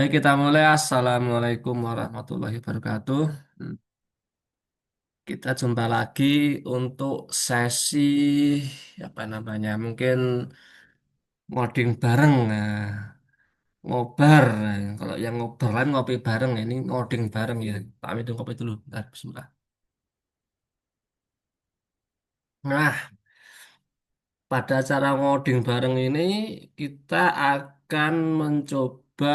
Baik, kita mulai. Assalamualaikum warahmatullahi wabarakatuh. Hmm, Kita jumpa lagi untuk sesi apa namanya? Mungkin ngoding bareng. Nah, ngobar. Nah, kalau yang ngobar kan ngopi bareng, ini ngoding bareng ya. Pamit dulu kopi dulu. Bentar, bismillah. Nah, pada cara ngoding bareng ini kita akan mencoba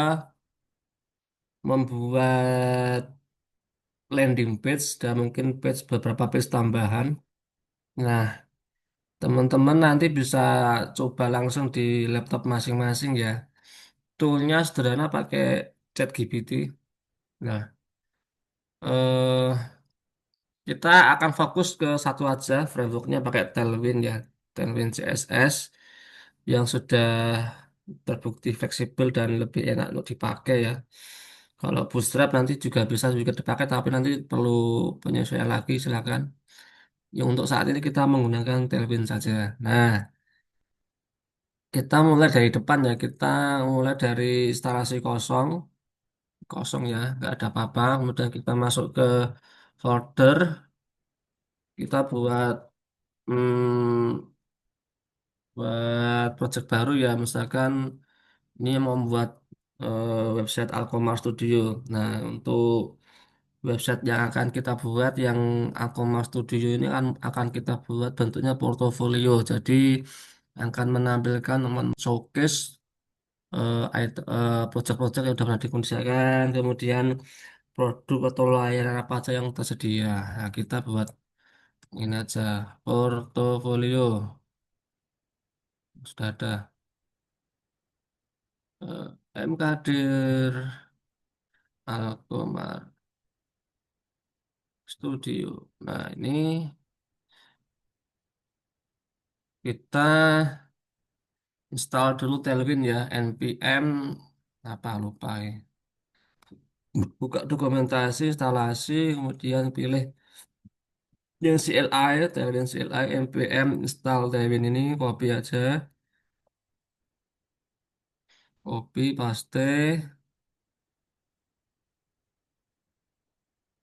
membuat landing page dan mungkin page beberapa page tambahan. Nah, teman-teman nanti bisa coba langsung di laptop masing-masing ya. Toolnya sederhana pakai ChatGPT. Nah, eh, kita akan fokus ke satu aja frameworknya pakai Tailwind ya. Tailwind CSS yang sudah terbukti fleksibel dan lebih enak untuk dipakai ya. Kalau Bootstrap nanti juga dipakai tapi nanti perlu penyesuaian lagi silakan. Yang untuk saat ini kita menggunakan Tailwind saja. Nah, kita mulai dari depan ya, kita mulai dari instalasi kosong, kosong ya, nggak ada apa-apa. Kemudian kita masuk ke folder, kita buat project baru ya, misalkan ini mau membuat website Alkomar Studio. Nah, untuk website yang akan kita buat, yang Alkomar Studio ini akan kita buat bentuknya portofolio. Jadi akan menampilkan showcase project-project yang sudah pernah dikerjakan, kemudian produk atau layanan apa aja yang tersedia. Nah, kita buat ini aja, portofolio. Sudah ada MKdir Alkomar Studio. Nah, ini kita install dulu Tailwind ya, npm apa lupa ya. Buka dokumentasi, instalasi, kemudian pilih yang CLI, Tailwind CLI, npm install Tailwind ini, copy aja. Kopi, paste,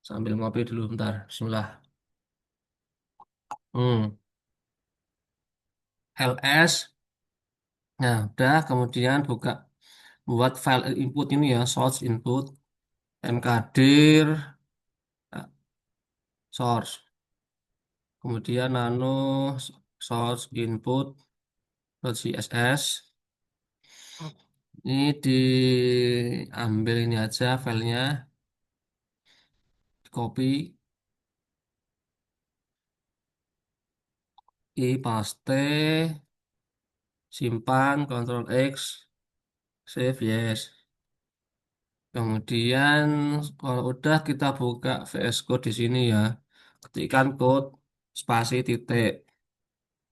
sambil ngopi dulu bentar. Bismillah. Hmm. ls. Nah, udah. Kemudian buat file input ini ya, source input, mkdir, source. Kemudian nano source input .css. Ini diambil ini aja filenya, copy, paste, simpan, Ctrl X, save yes. Kemudian kalau udah kita buka VS Code di sini ya, ketikkan code spasi titik.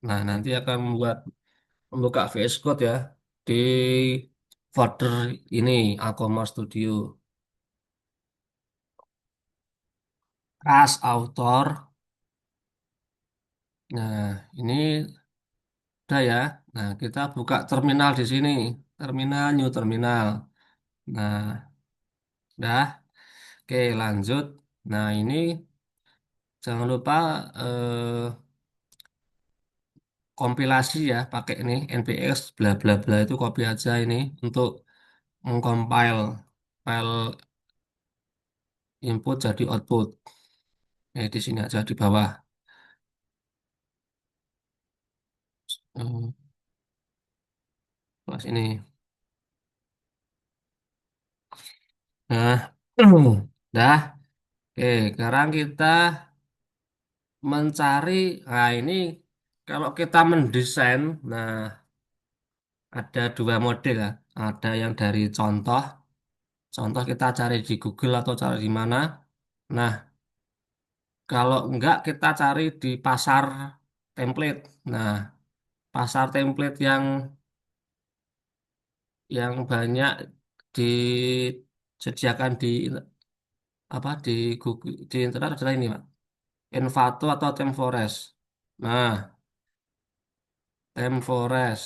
Nah, nanti akan membuka VS Code ya di folder ini Alkomar Studio. Ras author. Nah, ini udah ya. Nah, kita buka terminal di sini. Terminal, new terminal. Nah, udah. Oke, lanjut. Nah, ini jangan lupa kompilasi ya pakai ini npx bla bla bla itu copy aja ini untuk mengcompile file input jadi output. Di sini aja di bawah. Hmm, Pas ini. Nah, dah. Oke, sekarang kita mencari. Nah, ini kalau kita mendesain, nah ada dua model ya. Ada yang dari contoh. Contoh kita cari di Google atau cari di mana. Nah, kalau enggak kita cari di pasar template. Nah, pasar template yang banyak disediakan di apa di Google di internet adalah ini, Pak. Envato atau ThemeForest. Nah, ThemeForest,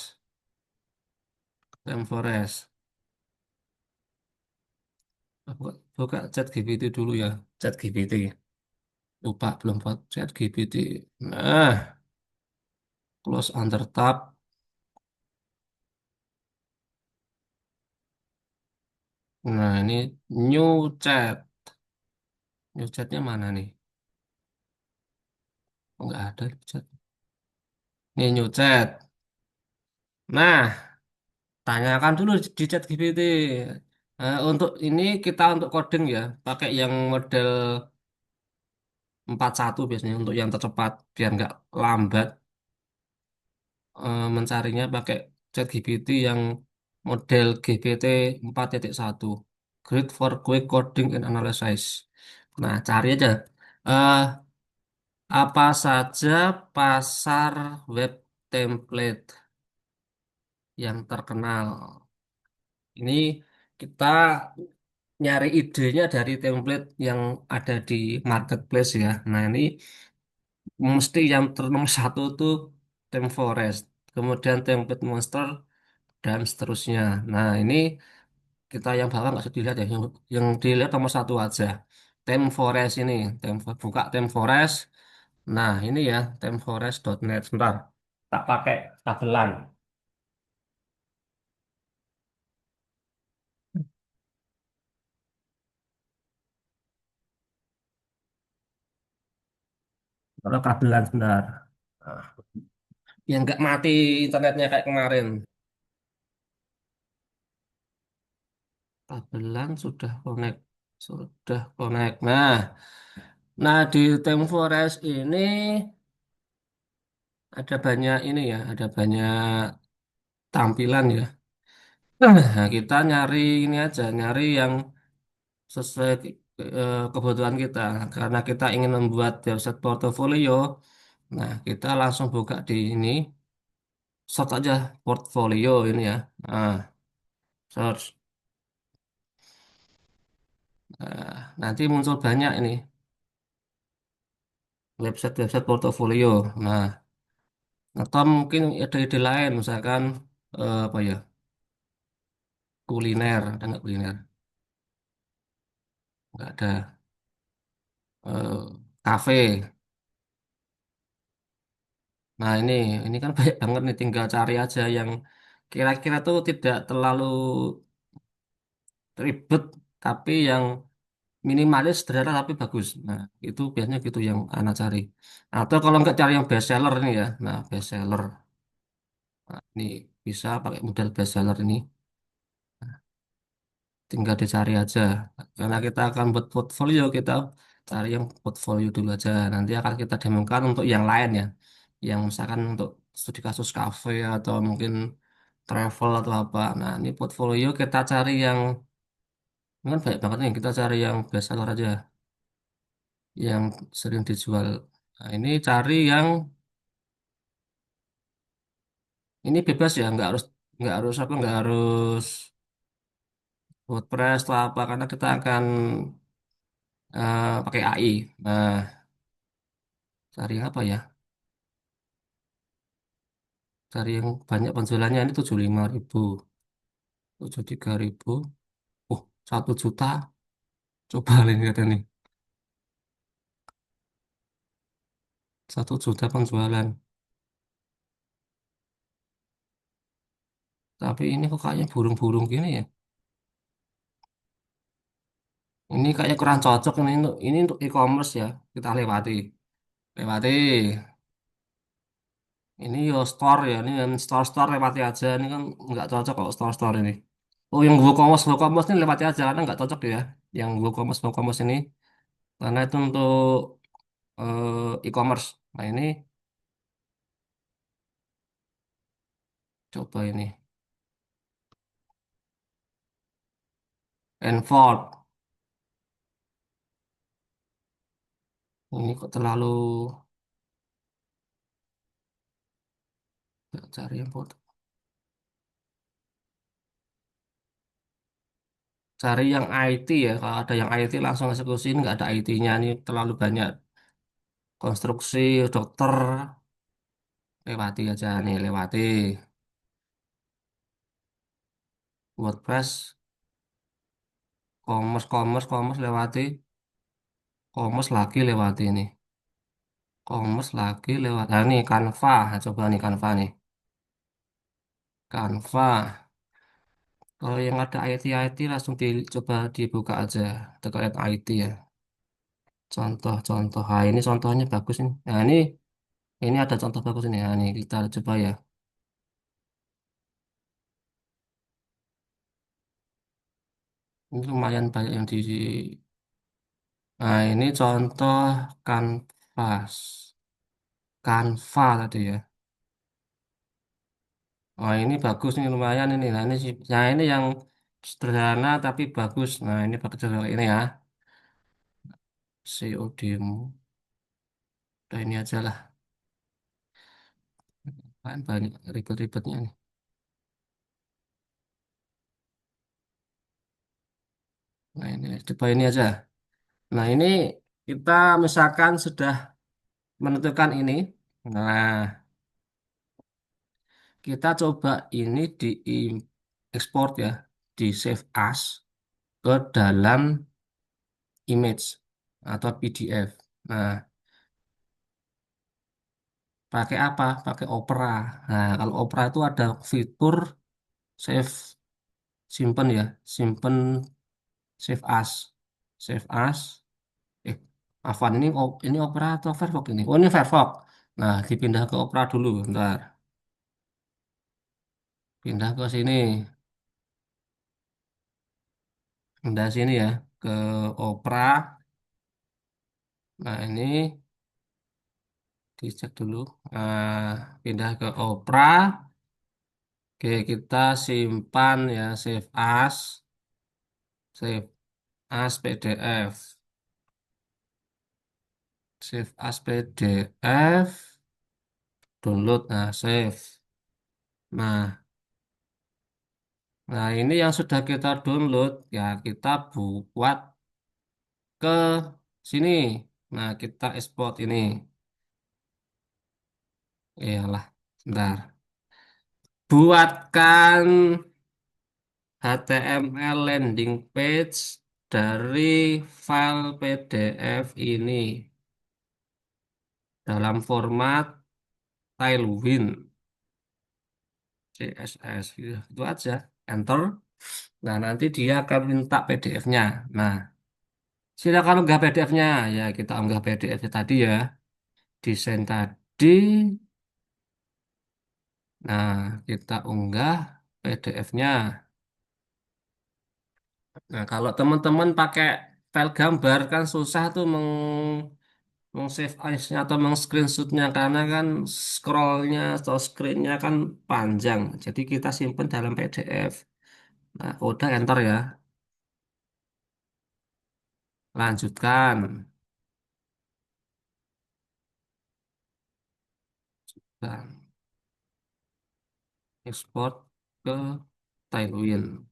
ThemeForest. Buka, buka chat GPT dulu ya. Chat GPT. Lupa belum buat chat GPT. Nah, close under tab. Nah, ini new chat. New chatnya mana nih? Oh, nggak ada chat. Ini new chat. Nah, tanyakan dulu di chat GPT. Untuk ini kita untuk coding ya, pakai yang model 41 biasanya untuk yang tercepat biar nggak lambat mencarinya pakai ChatGPT yang model GPT 4.1. Great for quick coding and analysis. Nah, cari aja eh, apa saja pasar web template yang terkenal. Ini kita nyari idenya dari template yang ada di marketplace ya. Nah, ini mesti yang nomor satu tuh Theme Forest, kemudian template monster dan seterusnya. Nah, ini kita yang bawah nggak usah dilihat ya, yang dilihat nomor satu aja. Theme Forest ini, buka Theme Forest. Nah, ini ya themeforest.net. Sebentar, tak pakai tabelan. Kalau tabelan sebentar. Nah, yang nggak mati internetnya kayak kemarin. Tabelan sudah connect, sudah connect. Nah, di Theme Forest ini ada banyak ini ya, ada banyak tampilan ya. Nah, kita nyari ini aja, nyari yang sesuai kebutuhan kita. Karena kita ingin membuat website portofolio, nah kita langsung buka di ini, search aja portfolio ini ya. Nah, search. Nah, nanti muncul banyak ini website-website portofolio. Nah, atau mungkin ada ide lain, misalkan apa ya, kuliner, ada nggak kuliner? Nggak ada. Kafe. Nah, ini kan banyak banget nih, tinggal cari aja yang kira-kira tuh tidak terlalu ribet, tapi yang minimalis, sederhana tapi bagus. Nah, itu biasanya gitu yang anak cari. Atau kalau nggak cari yang best seller ini ya, nah best seller. Nah, ini bisa pakai model best seller ini, tinggal dicari aja. Karena kita akan buat portfolio, kita cari yang portfolio dulu aja. Nanti akan kita demokan untuk yang lain ya, yang misalkan untuk studi kasus kafe atau mungkin travel atau apa. Nah, ini portfolio kita cari yang ini kan banyak banget nih. Kita cari yang best seller aja, yang sering dijual. Nah, ini cari yang ini bebas ya, nggak harus apa, nggak harus WordPress atau apa, karena kita akan pakai AI. Nah, cari yang apa ya? Cari yang banyak penjualannya ini 75.000, 73.000. Oh, 1 juta. Coba lihat nih, 1 juta penjualan. Tapi ini kok kayaknya burung-burung gini ya. Ini kayaknya kurang cocok ini untuk e-commerce ya. Kita lewati. Lewati. Ini yo store ya. Ini yang store-store lewati aja. Ini kan nggak cocok kok store-store ini. Oh, yang WooCommerce ini lewati aja karena nggak cocok ya. Yang WooCommerce ini karena itu untuk e-commerce. Nah, ini coba ini. Enfold. Ini kok terlalu cari yang foto. Cari yang IT ya. Kalau ada yang IT langsung eksekusi. Ini nggak ada IT-nya. Ini terlalu banyak konstruksi dokter. Lewati aja nih, lewati. WordPress Commerce lewati. Commerce lagi lewati ini. Commerce lagi lewat. Nah, nih Canva. Nah, coba nih Canva nih. Canva. Kalau yang ada IT langsung dicoba dibuka aja terkait IT ya. Contoh-contoh. Nah, ini contohnya bagus nih. Nah, ini ada contoh bagus ini. Nah, ini kita coba ya. Ini lumayan banyak yang di. Nah, ini contoh kanvas. Canva tadi ya. Oh, ini bagus nih lumayan ini. Nah, ini sih. Nah, ini yang sederhana tapi bagus. Nah, ini pakai cara ini ya. COD-mu. Udah ini aja lah. Kan banyak ribet-ribetnya nih. Nah, ini coba ini aja. Nah, ini kita misalkan sudah menentukan ini. Nah, kita coba ini di export ya, di save as ke dalam image atau PDF. Nah, pakai apa? Pakai Opera. Nah, kalau Opera itu ada fitur save simpen ya, simpen save as, save as. Eh, Afwan ini Opera atau Firefox ini? Oh, ini Firefox. Nah, dipindah ke Opera dulu, bentar. Pindah ke sini, pindah sini ya, ke Opera. Nah, ini dicek dulu. Pindah ke Opera. Oke, kita simpan ya, save as PDF, save as PDF, download, nah save. Nah, nah ini yang sudah kita download ya kita buat ke sini. Nah, kita export ini. Iyalah, sebentar. Buatkan HTML landing page dari file PDF ini dalam format Tailwind CSS gitu. Itu aja. Enter. Nah, nanti dia akan minta PDF-nya. Nah, silakan unggah PDF-nya. Ya, kita unggah PDF tadi ya. Desain tadi. Nah, kita unggah PDF-nya. Nah, kalau teman-teman pakai file gambar kan susah tuh meng-save as-nya atau meng-screenshot-nya karena kan scrollnya atau screen-nya kan panjang. Jadi kita simpan dalam PDF. Nah, udah enter ya. Lanjutkan. Dan ekspor ke Tailwind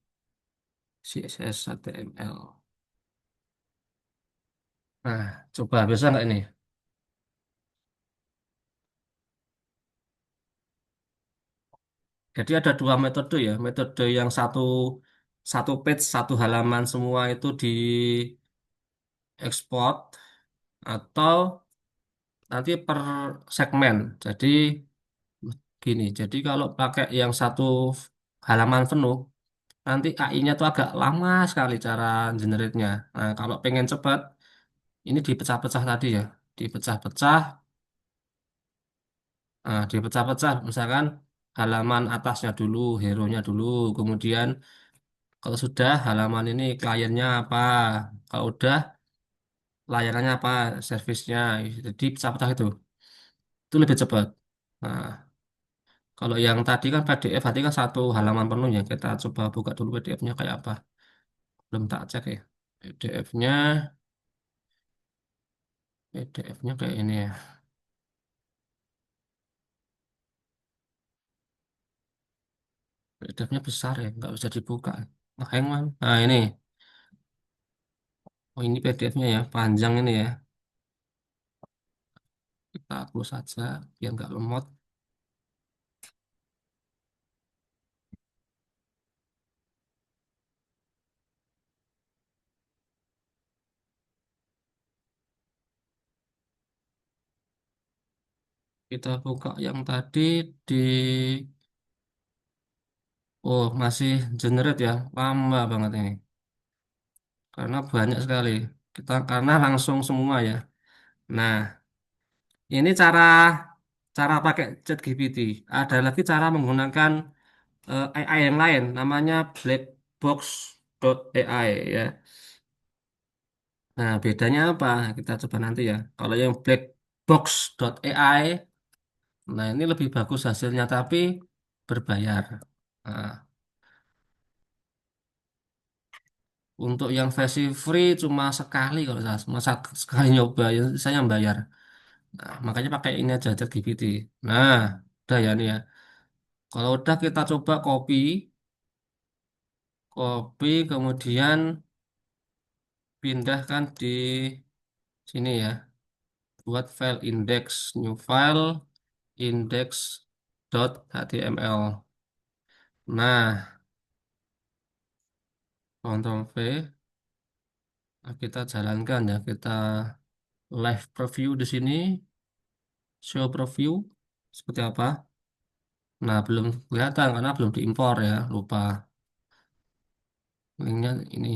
CSS HTML. Nah, coba bisa nggak ini? Jadi ada dua metode ya. Metode yang satu satu page satu halaman semua itu diekspor atau nanti per segmen. Jadi gini. Jadi kalau pakai yang satu halaman penuh, nanti AI-nya tuh agak lama sekali cara generate-nya. Nah, kalau pengen cepat, ini dipecah-pecah tadi ya. Dipecah-pecah. Nah, dipecah-pecah. Misalkan halaman atasnya dulu, hero-nya dulu, kemudian kalau sudah halaman ini kliennya apa? Kalau udah layanannya apa? Servisnya. Jadi pecah-pecah itu lebih cepat. Nah, kalau yang tadi kan PDF, tadi kan satu halaman penuh ya. Kita coba buka dulu PDF-nya kayak apa. Belum tak cek ya. PDF-nya, PDF-nya kayak ini ya. PDF-nya besar ya, nggak bisa dibuka. Nah, man. Nah, ini. Oh, ini PDF-nya ya, panjang ini ya. Kita hapus saja biar nggak lemot. Kita buka yang tadi di, oh masih generate ya, lama banget ini. Karena banyak sekali. Kita karena langsung semua ya. Nah, ini cara cara pakai ChatGPT. Ada lagi cara menggunakan AI yang lain, namanya blackbox.ai ya. Nah, bedanya apa? Kita coba nanti ya. Kalau yang blackbox.ai, nah ini lebih bagus hasilnya, tapi berbayar. Nah, untuk yang versi free cuma sekali kalau saya, cuma sekali nyoba, ya, saya yang bayar. Nah, makanya pakai ini aja, ChatGPT. Nah, udah ya nih ya. Kalau udah kita coba kemudian pindahkan di sini ya. Buat file index, new file, index.html. Nah, Ctrl V, nah, kita jalankan ya, kita live preview di sini, show preview, seperti apa. Nah, belum kelihatan karena belum diimpor ya, lupa. Linknya ini,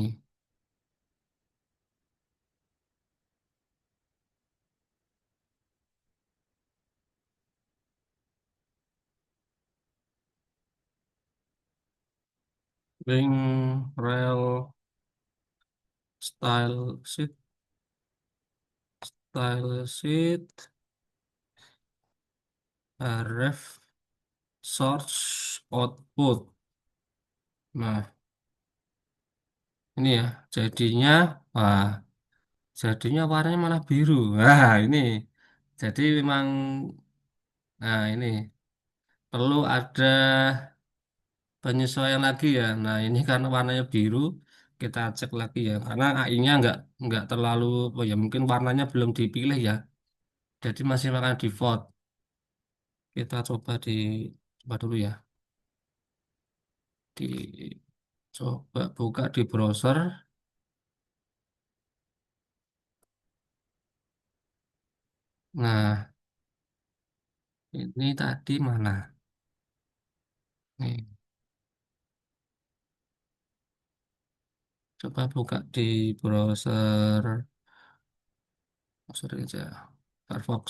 link rel style sheet, ref, source, output. Nah, ini ya, jadinya, wah, jadinya warnanya malah biru. Nah, ini. Jadi memang, nah ini perlu ada penyesuaian lagi ya. Nah, ini karena warnanya biru, kita cek lagi ya. Karena AI-nya nggak terlalu, oh ya mungkin warnanya belum dipilih ya. Jadi masih makan default. Kita coba dulu ya. Coba buka di browser. Nah, ini tadi mana? Nih, coba buka di browser, browser aja, Firefox.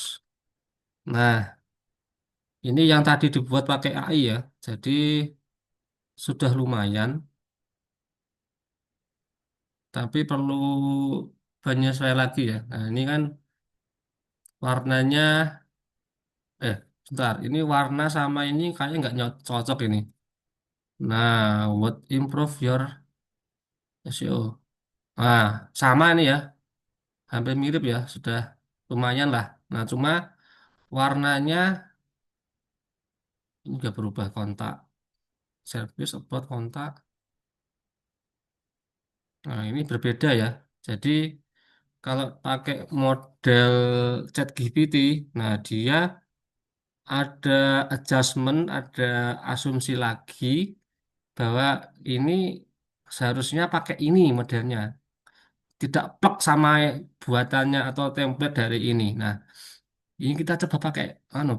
Nah, ini yang tadi dibuat pakai AI ya. Jadi sudah lumayan, tapi perlu penyesuaian lagi ya. Nah, ini kan warnanya, bentar, ini warna sama ini kayaknya nggak cocok ini. Nah, what improve your SEO? Nah, sama ini ya, hampir mirip ya, sudah lumayan lah. Nah, cuma warnanya ini juga berubah kontak, service about kontak. Nah, ini berbeda ya. Jadi kalau pakai model ChatGPT, nah dia ada adjustment, ada asumsi lagi bahwa ini seharusnya pakai ini modelnya, tidak plek sama buatannya atau template dari ini. Nah, ini kita coba pakai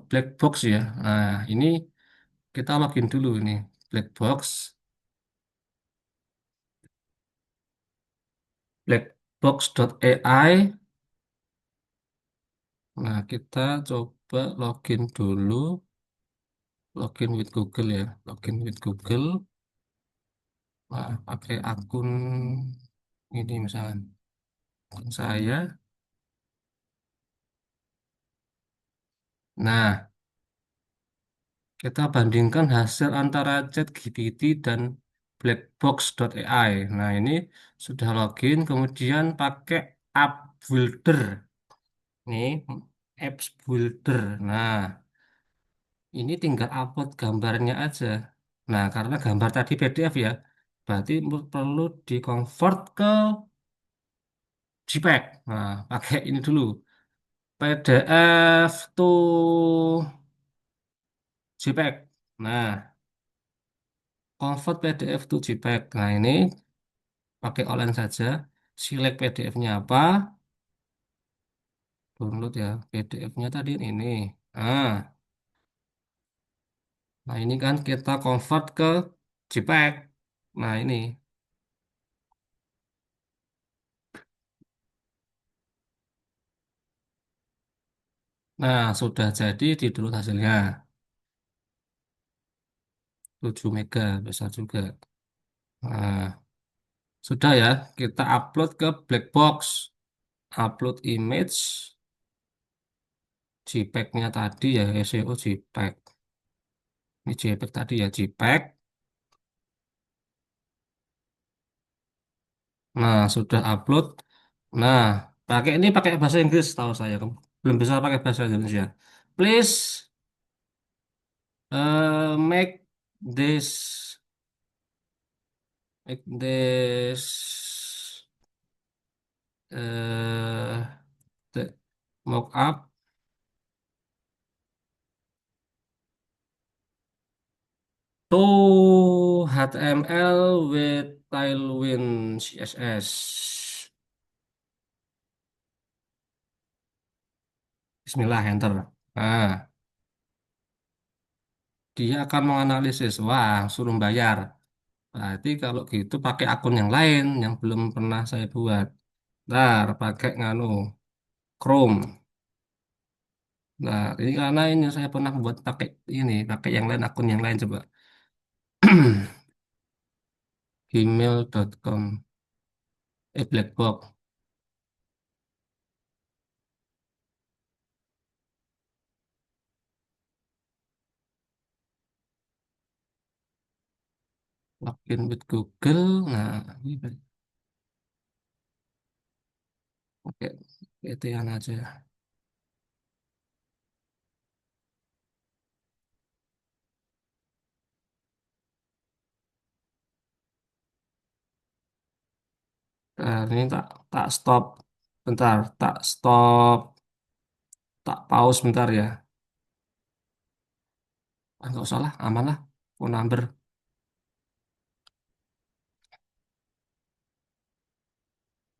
black box ya. Nah, ini kita login dulu ini black box, blackbox.ai. Nah, kita coba login dulu, login with Google ya, login with Google. Nah, pakai akun ini misalnya akun saya. Nah, kita bandingkan hasil antara ChatGPT dan blackbox.ai. Nah, ini sudah login, kemudian pakai app builder. Nih, apps builder. Nah, ini tinggal upload gambarnya aja. Nah, karena gambar tadi PDF ya, berarti perlu dikonvert ke JPEG. Nah, pakai ini dulu. PDF to JPEG. Nah, convert PDF to JPEG. Nah, ini pakai online saja. Select PDF-nya apa? Download ya. PDF-nya tadi ini. Ah, nah ini kan kita convert ke JPEG. Nah ini, nah sudah jadi di download hasilnya 7 mega bisa juga. Nah sudah ya, kita upload ke black box, upload image JPEG-nya tadi ya, SEO JPEG. Ini JPEG tadi ya, JPEG. Nah sudah upload. Nah pakai ini pakai bahasa Inggris tahu saya, belum bisa pakai bahasa Indonesia. Please make this make this the mock up to HTML with Tailwind CSS. Bismillah, enter. Nah, dia akan menganalisis. Wah, suruh bayar. Berarti kalau gitu pakai akun yang lain yang belum pernah saya buat. Ntar pakai nganu Chrome. Nah, ini karena ini saya pernah buat pakai ini, pakai yang lain, akun yang lain coba. Gmail.com, Blackbox, login with Google. Nah, ini pakai itu yang aja. Nah, ini tak tak stop, bentar, tak stop, tak pause bentar ya. Ah, nggak usah lah, aman lah. Phone number,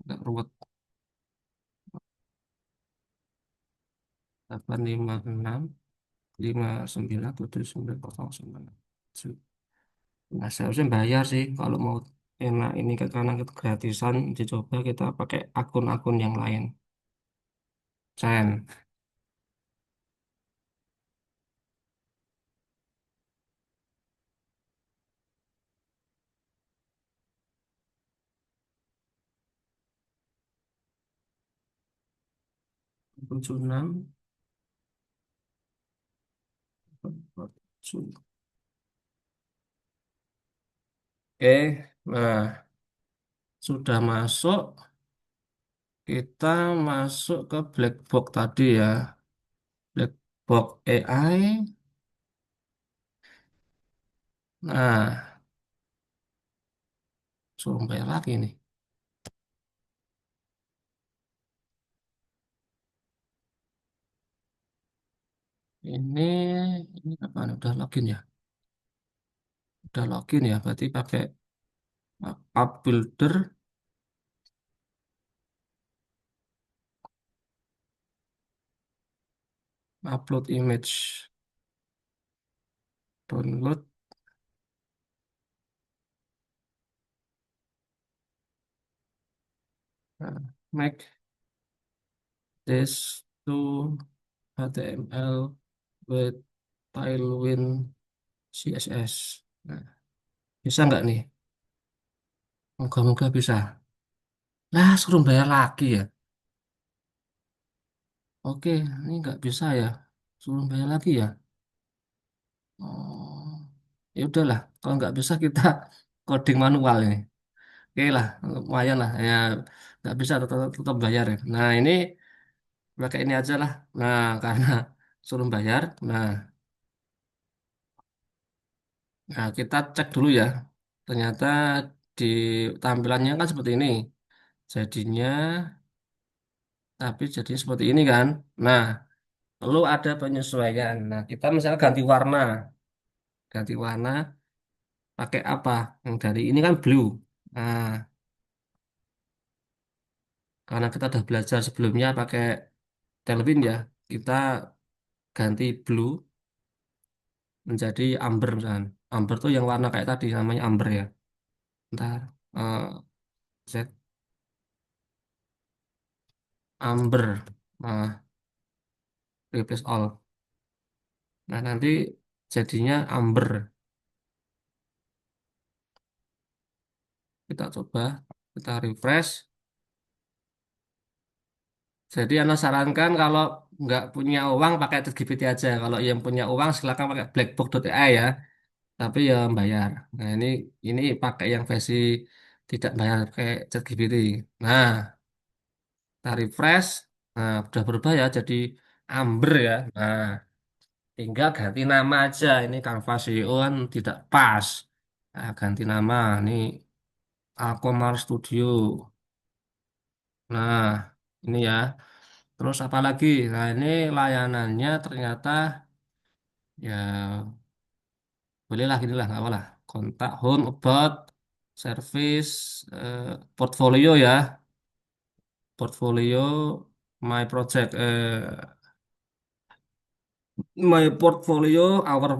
nggak ruwet. 856 59 Nah, seharusnya bayar sih kalau mau enak ini kan karena kita gratisan dicoba kita pakai akun-akun yang lain. Sen, 76. Nah sudah masuk, kita masuk ke black box tadi ya. Black box AI. Nah, suruh bayar lagi nih. Ini ini apa? Udah login ya? Udah login ya? Berarti pakai app builder, upload image, download, nah, make this to HTML with Tailwind CSS. Nah, bisa nggak nih? Moga-moga bisa. Nah, suruh bayar lagi ya. Oke, ini nggak bisa ya. Suruh bayar lagi ya. Oh, ya udahlah. Kalau nggak bisa kita coding manual ini. Oke lah, lumayan lah. Ya, nggak bisa tetap bayar ya. Nah, ini pakai ini aja lah. Nah, karena suruh bayar. Nah, kita cek dulu ya. Ternyata di tampilannya kan seperti ini. Jadinya, tapi jadi seperti ini kan. Nah, perlu ada penyesuaian. Nah, kita misalnya ganti warna. Ganti warna pakai apa? Yang dari ini kan blue. Nah, karena kita udah belajar sebelumnya pakai Tailwind ya. Kita ganti blue menjadi amber misalkan. Amber tuh yang warna kayak tadi namanya amber ya. Ntar Z amber. Nah, replace all. Nah, nanti jadinya amber. Kita coba, kita refresh. Jadi Anda sarankan kalau nggak punya uang pakai ChatGPT aja. Kalau yang punya uang silakan pakai blackbook.ai ya. Tapi ya bayar. Nah, ini pakai yang versi tidak bayar kayak ChatGPT. Nah, kita refresh. Nah, udah berubah ya jadi amber ya. Nah, tinggal ganti nama aja. Ini Canva CEO kan tidak pas. Nah, ganti nama. Ini Alkomar Studio. Nah, ini ya. Terus apa lagi? Nah, ini layanannya ternyata ya bolehlah gini lah, nggak apa lah. Kontak, home, about, service, eh, portfolio ya. Portfolio, my project, my portfolio, our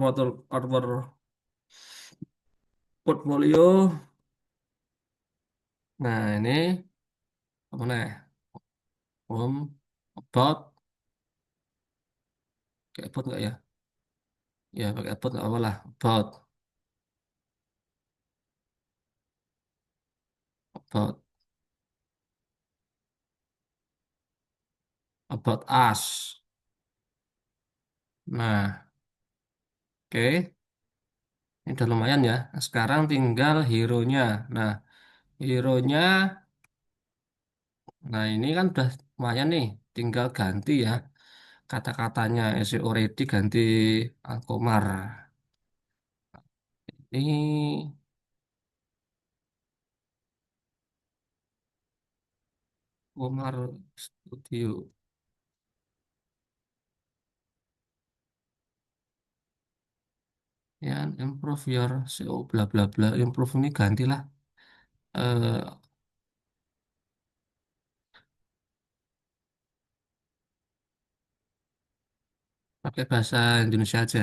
portfolio. Nah, ini apa nih? Home, about, kayak about nggak ya? Ya, pakai about nggak apa lah. About us. Nah, oke. Ini udah lumayan ya. Nah, sekarang tinggal hero-nya. Nah, hero-nya, nah ini kan udah lumayan nih. Tinggal ganti ya. Kata-katanya SEO ready ganti Alkomar. Ini Alkomar Studio. Ya, improve your SEO bla bla bla. Improve ini gantilah. Eh, pakai bahasa Indonesia aja.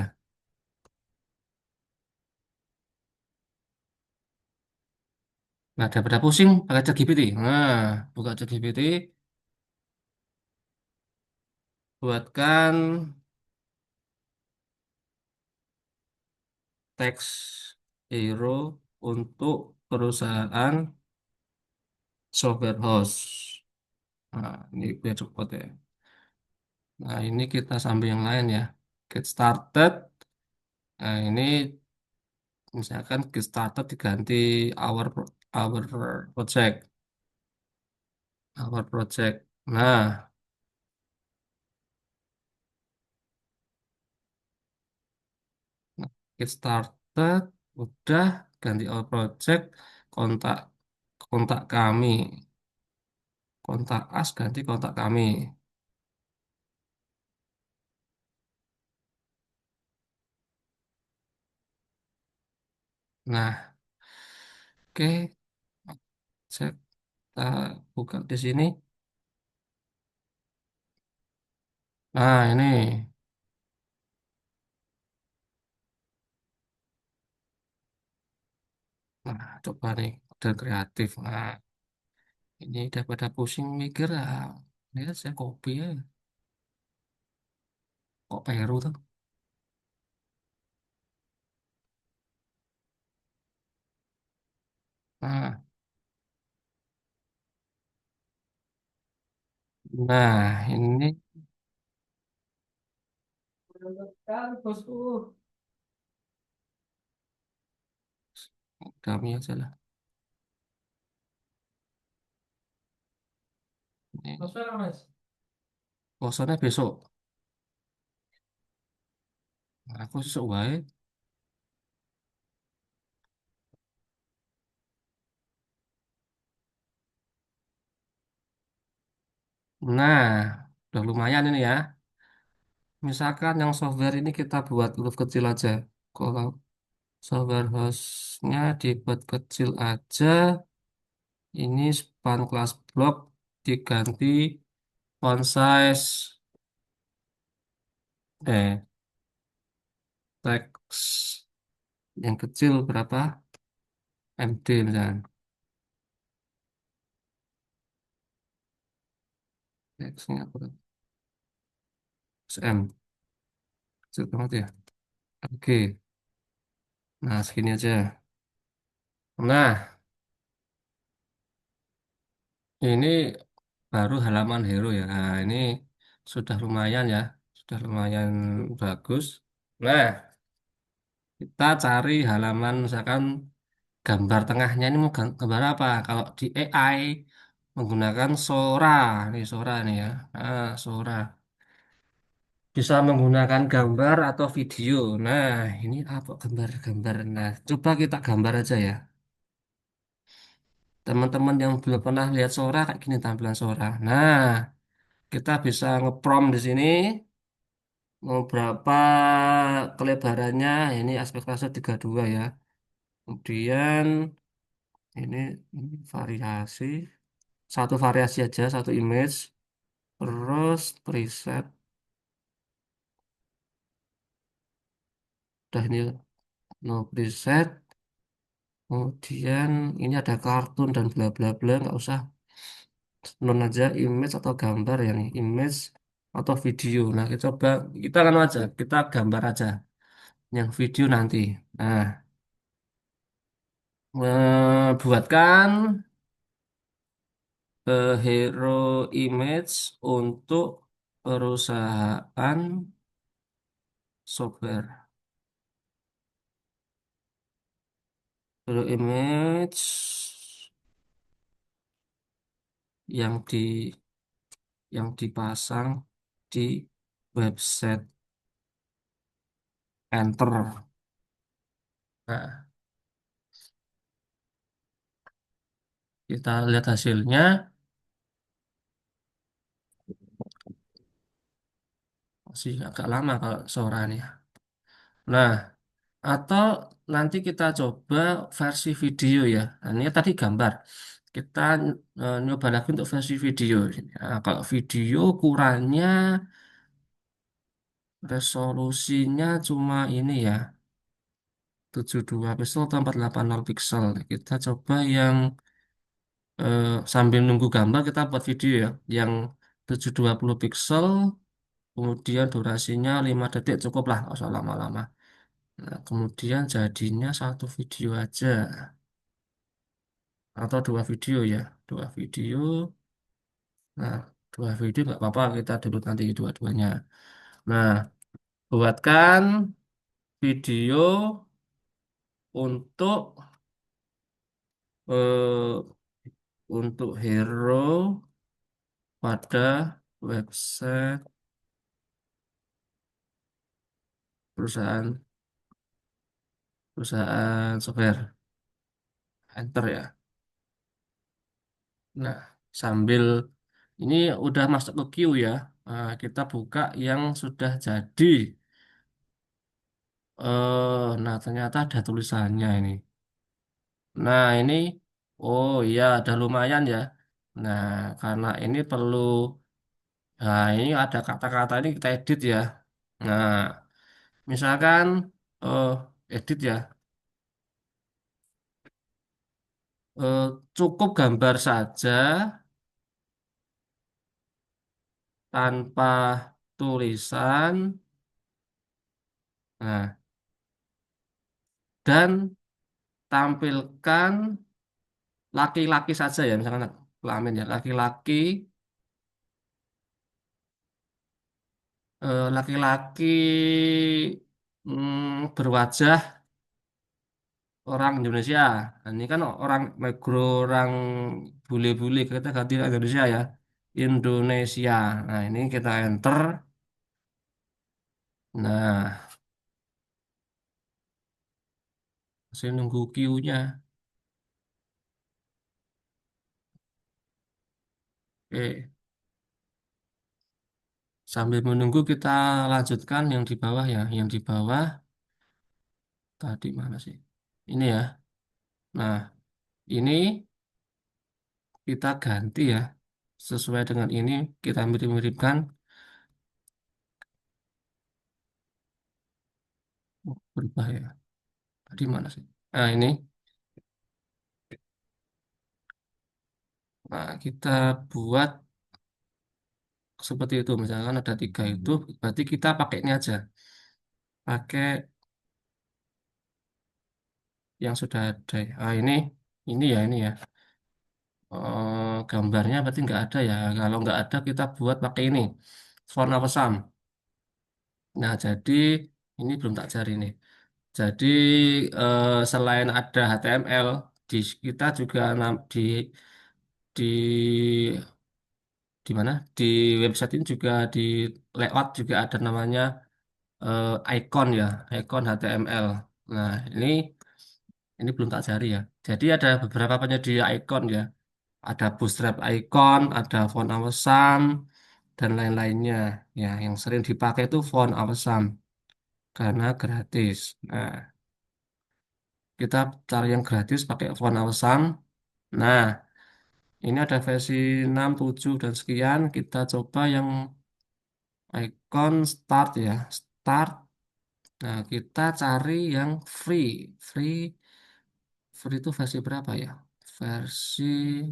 Nah, daripada pusing pakai ChatGPT. Nah, buka ChatGPT, buatkan teks hero untuk perusahaan software house. Nah, ini biar cepat ya. Nah, ini kita sambil yang lain ya. Get started. Nah, ini misalkan get started diganti our project. Our project. Nah, get started udah ganti our project, kontak kontak kami. Kontak us ganti kontak kami. Nah, oke, saya kita buka di sini. Nah, ini. Nah, coba nih, udah kreatif. Nah, ini daripada pusing mikir, ini kan saya copy ya. Kok Peru tuh? Nah, ini kan bosku. Kami aja lah. Ini. Kosonnya besok. Nah, aku besok wae. Nah, udah lumayan ini ya. Misalkan yang software ini kita buat huruf kecil aja. Kalau software hostnya dibuat kecil aja, ini span class block diganti font size eh teks yang kecil berapa MD misalnya, teksnya berapa SM, kecil banget ya. Oke, nah segini aja. Nah, ini baru halaman hero ya. Nah, ini sudah lumayan ya, sudah lumayan bagus. Nah, kita cari halaman misalkan gambar tengahnya ini mau gambar apa? Kalau di AI menggunakan Sora, nih Sora nih ya. Nah, Sora bisa menggunakan gambar atau video. Nah, ini apa gambar-gambar? Nah, coba kita gambar aja ya. Teman-teman yang belum pernah lihat Sora kayak gini tampilan Sora. Nah, kita bisa ngeprom di sini mau berapa kelebarannya. Ini aspek ratio 32 ya. Kemudian ini variasi. Satu variasi aja, satu image. Terus preset. Udah ini no preset. Kemudian ini ada kartun dan bla bla bla. Nggak usah non aja image atau gambar ya nih. Image atau video. Nah kita coba kita kan aja kita gambar aja. Yang video nanti. Nah buatkan hero image untuk perusahaan software. Hero image yang di yang dipasang di website, enter. Nah, kita lihat hasilnya masih agak lama kalau suaranya. Nah, atau nanti kita coba versi video ya. Nah, ini tadi gambar. Kita nyoba lagi untuk versi video. Nah, kalau video ukurannya resolusinya cuma ini ya, 72 pixel atau 480 pixel. Kita coba yang sambil nunggu gambar kita buat video ya, yang 720 pixel, kemudian durasinya 5 detik cukup lah, nggak usah lama-lama. Nah, kemudian jadinya satu video aja atau dua video ya, dua video. Nah, dua video nggak apa-apa kita dulu nanti dua-duanya. Nah, buatkan video untuk hero pada website perusahaan perusahaan software. Enter ya. Nah, sambil ini udah masuk ke queue ya. Kita buka yang sudah jadi. Nah ternyata ada tulisannya ini. Nah ini, oh iya, ada lumayan ya. Nah, karena ini perlu, nah ini ada kata-kata ini kita edit ya. Nah, misalkan, eh edit ya, eh, cukup gambar saja tanpa tulisan. Nah, dan tampilkan laki-laki saja ya, misalkan kelamin ya, laki-laki, laki-laki berwajah orang Indonesia. Nah, ini kan orang negro, orang bule-bule, kita ganti Indonesia ya, Indonesia. Nah ini kita enter. Nah saya nunggu queue-nya. Oke, sambil menunggu kita lanjutkan yang di bawah ya, yang di bawah tadi mana sih? Ini ya. Nah ini kita ganti ya, sesuai dengan ini kita mirip-miripkan. berubah ya. Di mana sih? Nah, ini. Nah, kita buat seperti itu. Misalkan ada tiga itu, berarti kita pakai ini aja. Pakai yang sudah ada ya. Ah, ini ya, ini ya. Gambarnya berarti nggak ada ya. Kalau nggak ada, kita buat pakai ini. Font Awesome. Nah, jadi ini belum tak cari nih. Jadi selain ada HTML, kita juga di di mana? Di website ini juga di layout juga ada namanya icon ya, icon HTML. Nah, ini belum tak cari ya. Jadi ada beberapa penyedia icon ya. Ada Bootstrap icon, ada font awesome, dan lain-lainnya. Ya, yang sering dipakai itu font awesome karena gratis. Nah, kita cari yang gratis pakai font awesome. Nah, ini ada versi 6, 7, dan sekian. Kita coba yang icon start ya. Start. Nah, kita cari yang free. Free, free itu versi berapa ya? Versi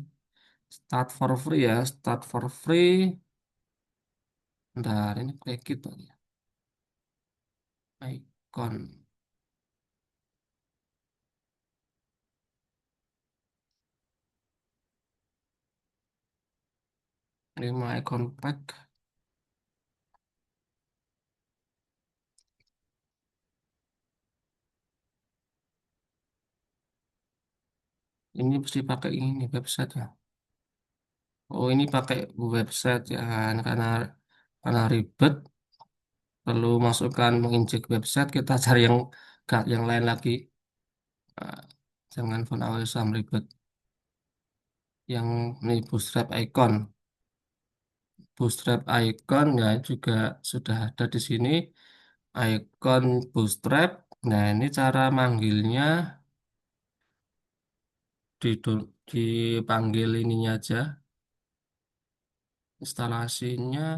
start for free ya. Start for free. Bentar, ini kayak gitu ya. Icon. Lima icon pack. Ini mesti pakai ini website ya. Oh, ini pakai website ya. Karena ribet. Perlu masukkan menginjek website. Kita cari yang lain lagi. Ah, jangan phone awal sam ribet. Yang ini bootstrap icon. Bootstrap icon ya juga sudah ada di sini. Icon bootstrap. Nah, ini cara manggilnya dipanggil ininya aja. Instalasinya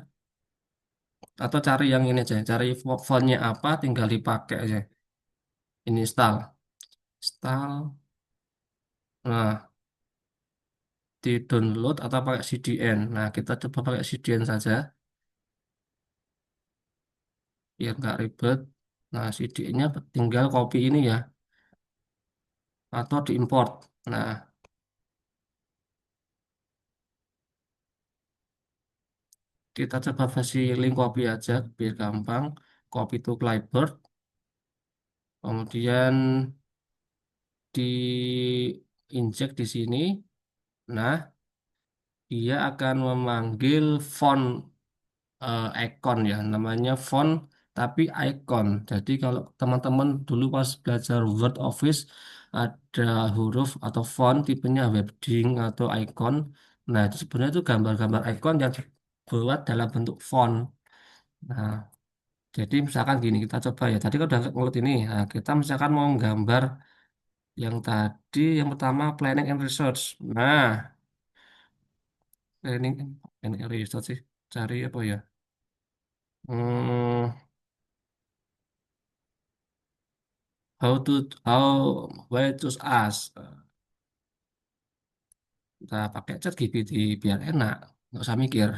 atau cari yang ini aja. Cari fontnya apa tinggal dipakai aja. Ini install. Install. Nah, di download atau pakai CDN. Nah, kita coba pakai CDN saja biar nggak ribet. Nah, CDN-nya tinggal copy ini ya atau diimport. Nah, kita coba versi link copy aja biar gampang. Copy to clipboard, kemudian diinjek di sini. Nah, dia akan memanggil font icon ya, namanya font tapi icon. Jadi kalau teman-teman dulu pas belajar Word Office ada huruf atau font tipenya Webding atau icon. Nah, itu sebenarnya itu gambar-gambar icon yang dibuat dalam bentuk font. Nah, jadi misalkan gini kita coba ya. Tadi kan udah ngelut ini. Nah, kita misalkan mau gambar yang tadi yang pertama planning and research. Nah, planning and research sih. Cari apa ya? Hmm, why choose us. Kita pakai chat GPT biar enak, nggak usah mikir.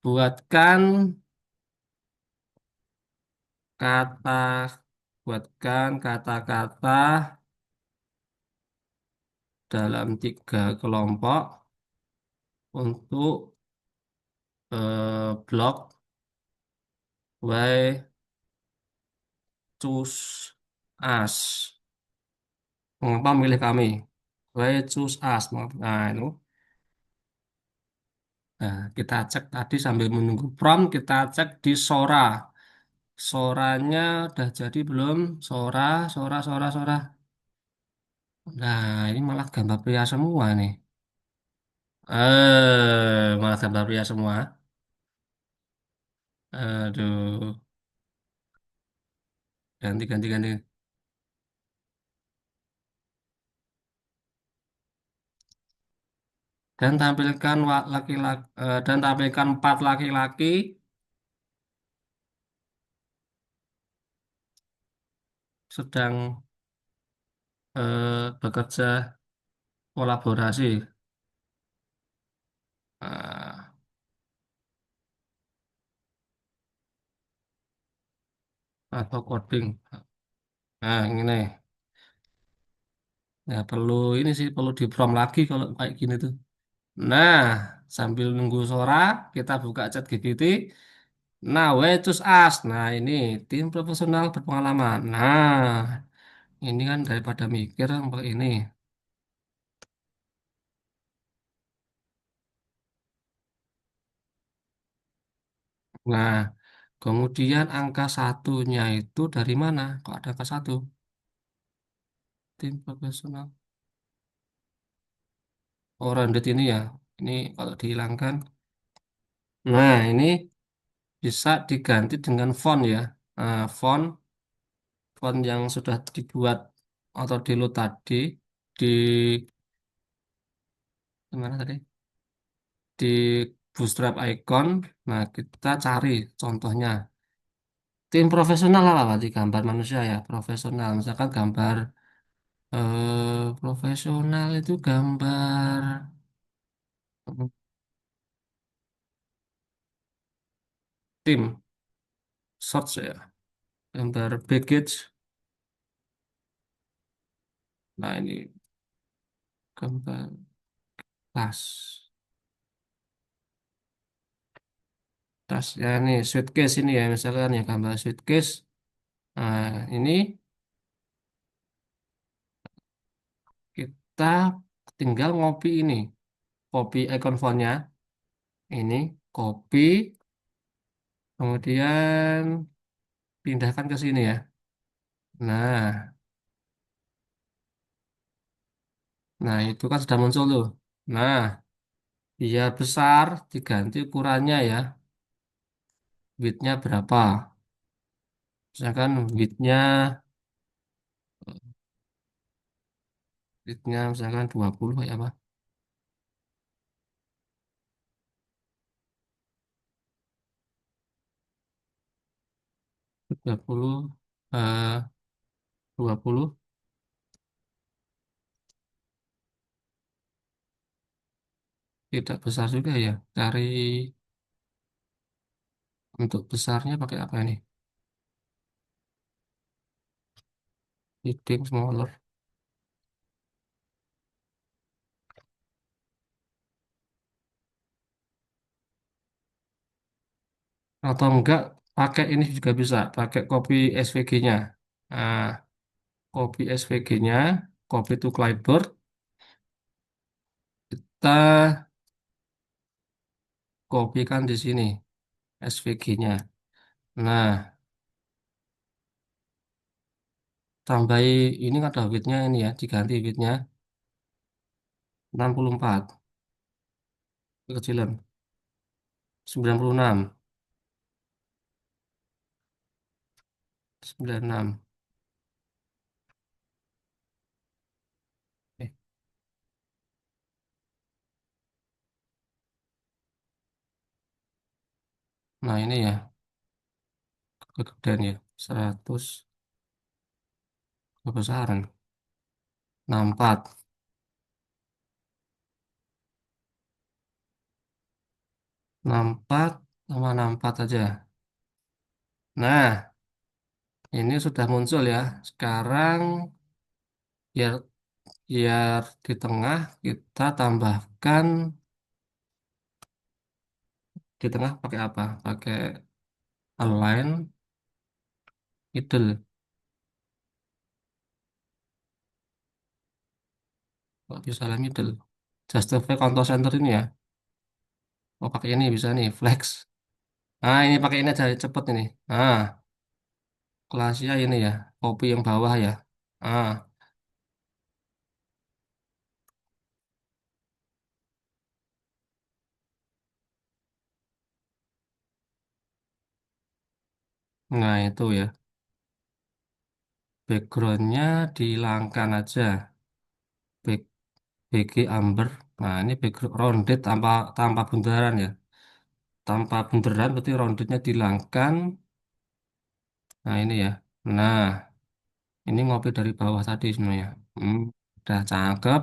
Buatkan kata, buatkan kata-kata dalam tiga kelompok untuk blog why choose us. Mengapa milih kami? Why choose us? Nah, itu. Nah, kita cek tadi sambil menunggu prompt, kita cek di Sora. Soranya udah jadi belum? Sora, Sora, Sora, Sora. Nah, ini malah gambar pria semua nih. Malah gambar pria semua. Aduh, ganti, ganti, ganti. Dan tampilkan laki-laki, dan tampilkan empat laki-laki. sedang bekerja kolaborasi eh, atau coding. Nah, ini ya perlu ini sih perlu di prompt lagi kalau kayak gini tuh. Nah, sambil nunggu Sora, kita buka chat GPT. Nah, where choose us. Nah, ini tim profesional berpengalaman. Nah, ini kan daripada mikir pakai ini. Nah, kemudian angka satunya itu dari mana? Kok ada angka satu? Tim profesional. Oh, rounded ini ya. Ini kalau dihilangkan. Nah, ini bisa diganti dengan font ya. Nah, font yang sudah dibuat atau download tadi di mana tadi? Di Bootstrap Icon. Nah, kita cari contohnya. Tim profesional apa, Pak? Di gambar manusia ya, profesional. Misalkan gambar profesional itu gambar tim, search ya, gambar package. Nah, ini gambar tas. Tas ya nih, suitcase ini ya, misalkan ya gambar suitcase. Nah, ini kita tinggal ngopi ini, copy icon fontnya, ini copy, kemudian pindahkan ke sini ya. Nah, nah itu kan sudah muncul tuh. Nah, biar besar diganti ukurannya ya, widthnya berapa? Misalkan widthnya misalkan 20 ya apa? 30, eh, 20 tidak besar juga ya. Cari untuk besarnya pakai apa ini? Heading smaller. Atau enggak pakai ini juga bisa, pakai copy SVG-nya. Nah, copy SVG-nya, copy to clipboard, kita kopikan di sini SVG-nya. Nah, tambahi ini ada width-nya ini ya, diganti width-nya 64 kekecilan 96 96. Eh, Nah, ini ya kegedean ya 100 kebesaran 64 64 sama 64 aja. Nah, ini sudah muncul ya. Sekarang biar biar di tengah kita tambahkan di tengah pakai apa? Pakai align middle. Kok bisa align middle? Justify contour center ini ya. Oh, pakai ini bisa nih, flex. Nah, ini pakai ini aja cepet ini. Nah, kelasnya ini ya, copy yang bawah ya. Ah, nah itu ya. Backgroundnya dihilangkan aja. Back, BG Amber. Nah, ini background rounded tanpa bundaran ya. Tanpa bundaran berarti roundednya dihilangkan. Nah, ini ya. Nah, Ini ngopi dari bawah tadi sebenarnya. Hmm, udah cakep.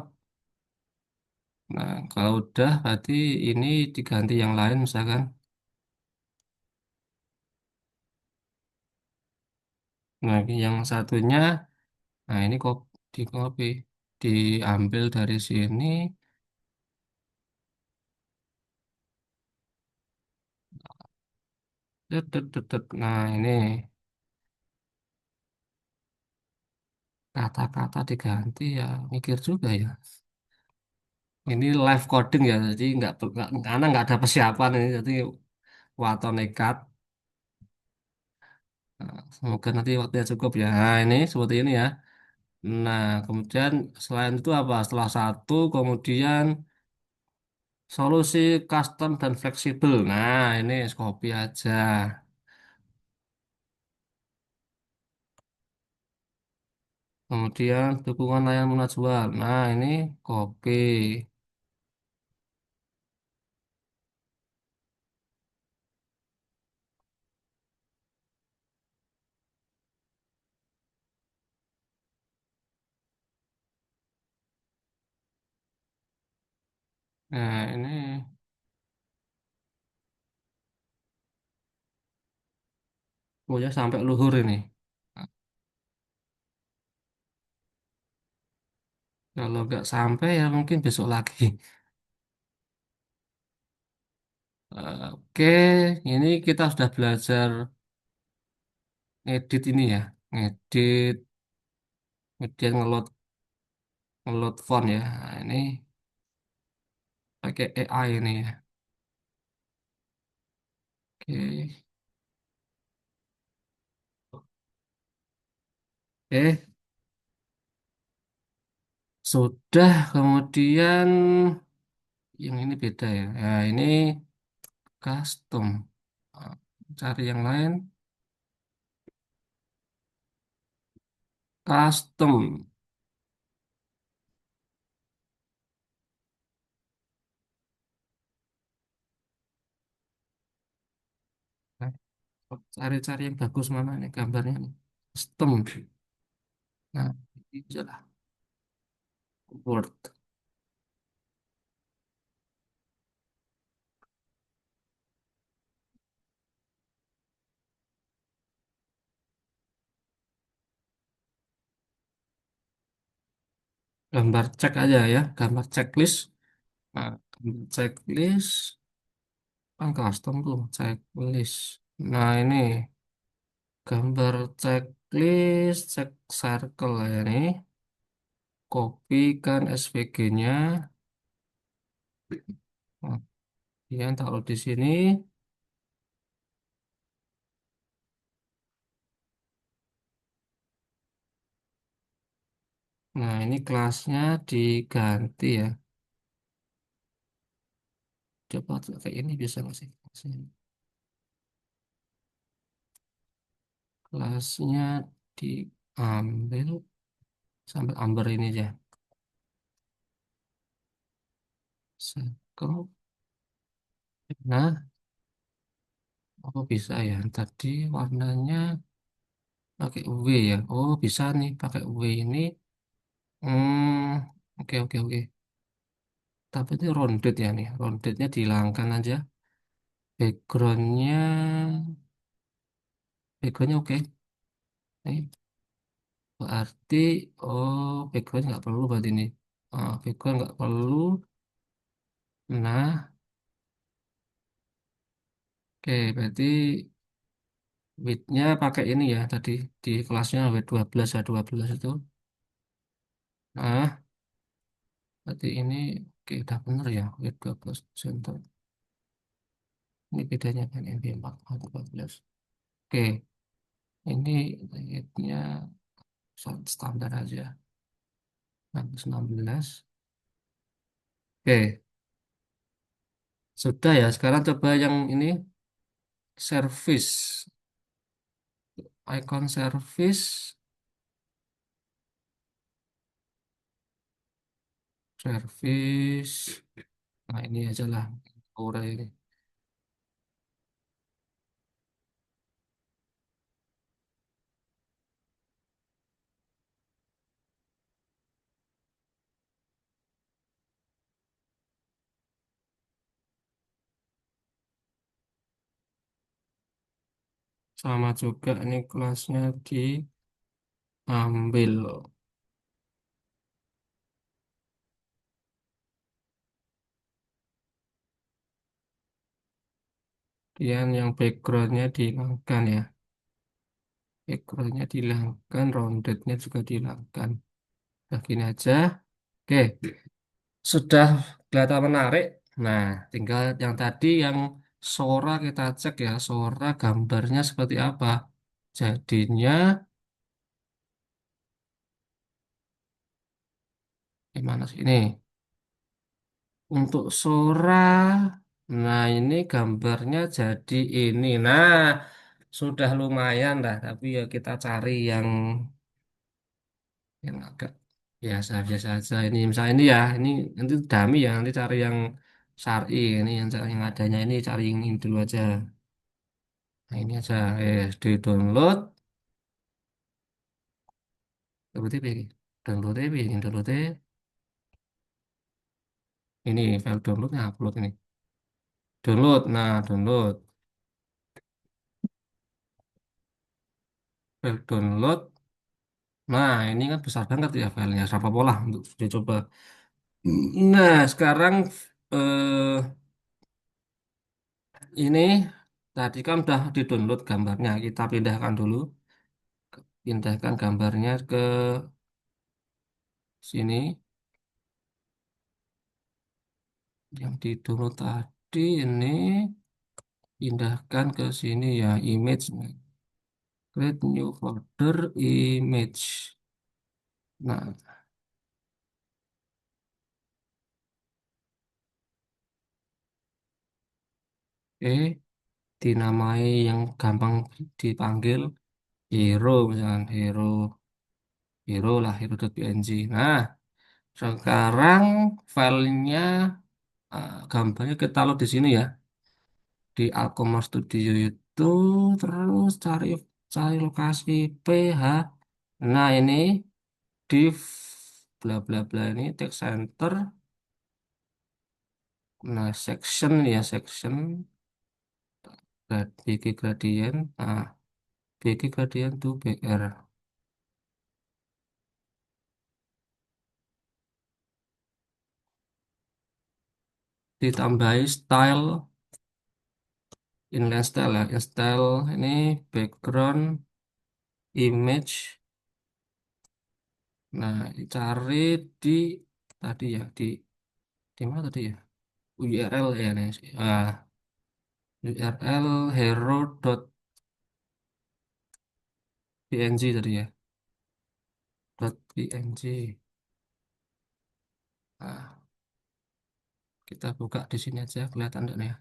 Nah, kalau udah berarti ini diganti yang lain misalkan. Nah, yang satunya, nah ini di kopi. Diambil dari sini. Tet, tet, tet, tet. Nah, ini kata-kata diganti ya. Mikir juga ya. Ini live coding ya, jadi karena nggak ada persiapan ini, jadi wato nekat. Nah, semoga nanti waktunya cukup ya. Nah, ini seperti ini ya. Nah, kemudian selain itu apa? Setelah satu, kemudian solusi custom dan fleksibel. Nah, ini copy aja. Kemudian dukungan layanan lunak jual. Nah, ini copy. Nah, ini pokoknya sampai luhur ini. Nah, kalau nggak sampai ya mungkin besok lagi. Oke, ini kita sudah belajar ngedit ini ya. Ngedit, kemudian ngeload font ya. Nah, ini pakai AI ini ya. Oke. Sudah, kemudian yang ini beda ya. Nah, ini custom. Ah, cari yang lain. Custom. Nah, cari-cari yang bagus mana nih gambarnya nih. Custom. Nah, ini aja lah. Word. Gambar cek aja ya. Gambar checklist. Nah, gambar checklist. Kan custom tuh. Checklist. Nah, ini gambar checklist. Cek circle ya nih. Kopikan SVG-nya. Kemudian taruh di sini. Nah, ini kelasnya diganti ya. Coba kayak ini bisa nggak sih? Kelasnya diambil sampai amber ini aja. Circle. Nah, oh bisa ya. Tadi warnanya pakai W ya. Oh bisa nih pakai W ini. Oke oke oke. Tapi ini rounded ya nih. Roundednya dihilangkan aja. Backgroundnya, backgroundnya oke. Ini berarti, oh background nggak perlu berarti ini. Background nggak perlu. Nah, oke berarti width-nya pakai ini ya tadi di kelasnya width 12 ya 12 itu. Nah, berarti ini oke udah bener ya width 12 center. Ini bedanya kan MB4 atau 14. Oke, ini width-nya standar aja 16. Oke, sudah ya. Sekarang coba yang ini service. Icon service, service. Nah, ini aja lah. Aura ini. Sama juga ini kelasnya diambil. Kemudian yang backgroundnya dihilangkan ya. Backgroundnya dihilangkan, roundednya juga dihilangkan. Nah, gini aja. Oke, sudah kelihatan menarik. Nah, tinggal yang tadi yang Sora kita cek ya. Sora gambarnya seperti apa. Jadinya, gimana sih ini? Untuk Sora, nah ini gambarnya jadi ini. Nah, sudah lumayan lah. Tapi ya kita cari yang agak biasa-biasa aja. Ini misalnya ini ya, ini nanti dummy ya. Nanti cari yang syar'i. Ini yang adanya ini cari yang ini dulu aja. Nah ini aja, di download. Berarti ini download ini file downloadnya upload ini. Download, nah download, file download. Nah ini kan besar banget ya filenya. Berapa pola untuk dicoba. Nah sekarang eh, ini tadi kan udah di-download gambarnya. Kita pindahkan dulu. Pindahkan gambarnya ke sini. Yang di-download tadi ini pindahkan ke sini ya, image. Create new folder image. Nah, oke, dinamai yang gampang dipanggil hero misalkan hero.png. Nah, sekarang filenya gambarnya kita taruh di sini ya, di Alkoma Studio itu, terus cari cari lokasi PH. Nah, ini div bla bla bla ini text center. Nah, section ya, section BG gradient. Nah, BG gradient to BR. Ditambahi style, inline style ya. Style ini background image. Nah, cari di tadi ya, di mana tadi ya? URL ya nih. Ah, URL hero.png tadi ya. .png. Nah, kita buka di sini aja kelihatan enggak nih ya.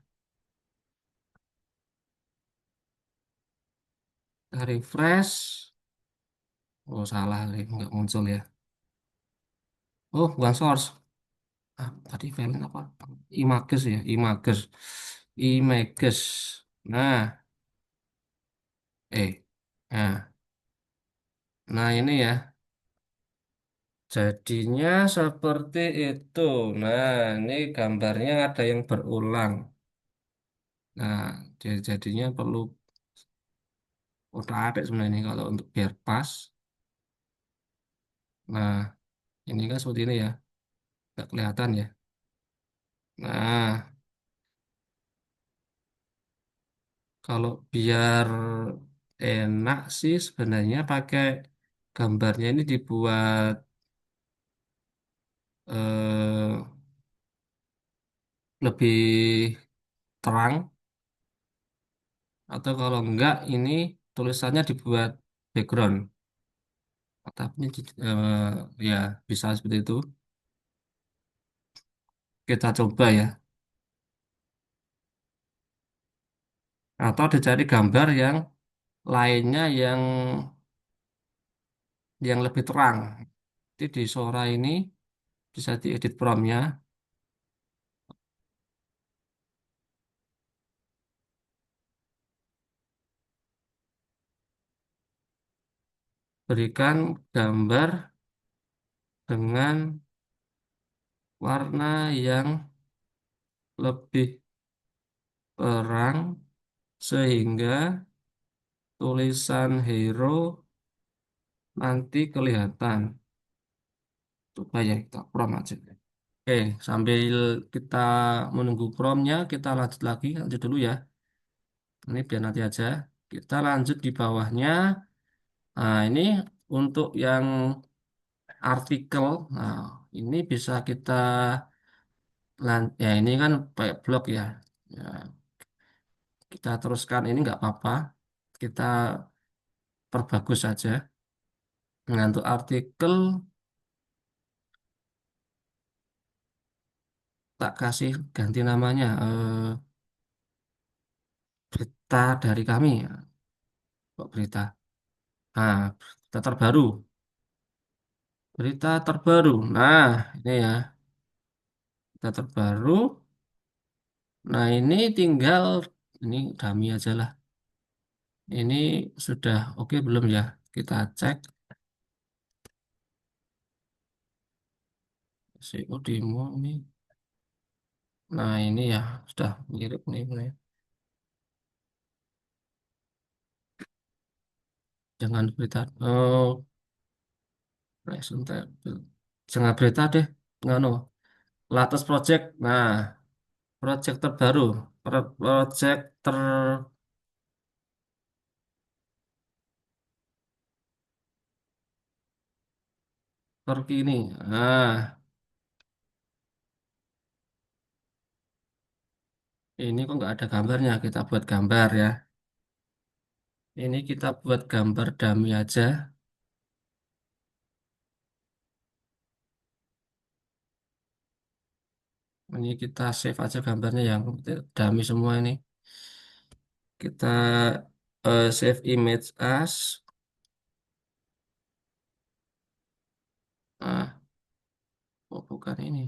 Kita refresh. Oh, salah nih, nggak muncul ya. Oh, bukan source. Tadi file apa? Images ya, images. Images. Nah, eh. Nah, nah ini ya. Jadinya seperti itu. Nah, ini gambarnya ada yang berulang. Nah, jadinya perlu udah ada sebenarnya ini kalau untuk biar pas. Nah, ini kan seperti ini ya. Nggak kelihatan ya. Nah, kalau biar enak sih sebenarnya pakai gambarnya ini dibuat eh, lebih terang, atau kalau enggak ini tulisannya dibuat background. Tapi ya bisa seperti itu. Kita coba ya. Atau dicari gambar yang lainnya yang lebih terang. Jadi di Sora ini bisa diedit promnya, berikan gambar dengan warna yang lebih terang sehingga tulisan hero nanti kelihatan. Coba ya kita Chrome aja. Oke, sambil kita menunggu Chrome-nya, kita lanjut lagi, lanjut dulu ya. Ini biar nanti aja. Kita lanjut di bawahnya. Nah, ini untuk yang artikel. Nah, ini bisa kita ya ini kan pakai blog ya. Ya, kita teruskan ini nggak apa-apa. Kita perbagus saja. Nah, untuk artikel tak kasih ganti namanya berita dari kami ya. Kok berita? Nah, berita terbaru. Berita terbaru. Nah, ini ya, berita terbaru. Nah, ini tinggal ini dummy aja lah. Ini sudah oke belum ya? Kita cek. SEO demo ini. Nah, ini ya sudah mirip nih. Nih. Jangan berita. Oh, present table. Jangan berita deh. Nggak no. Latest project. Nah, project terbaru. Project terkini. Nah, ini kok nggak ada gambarnya. Kita buat gambar ya. Ini kita buat gambar dummy aja. Ini kita save aja gambarnya yang dummy semua ini. Kita save image as. Ah, oh bukan ini.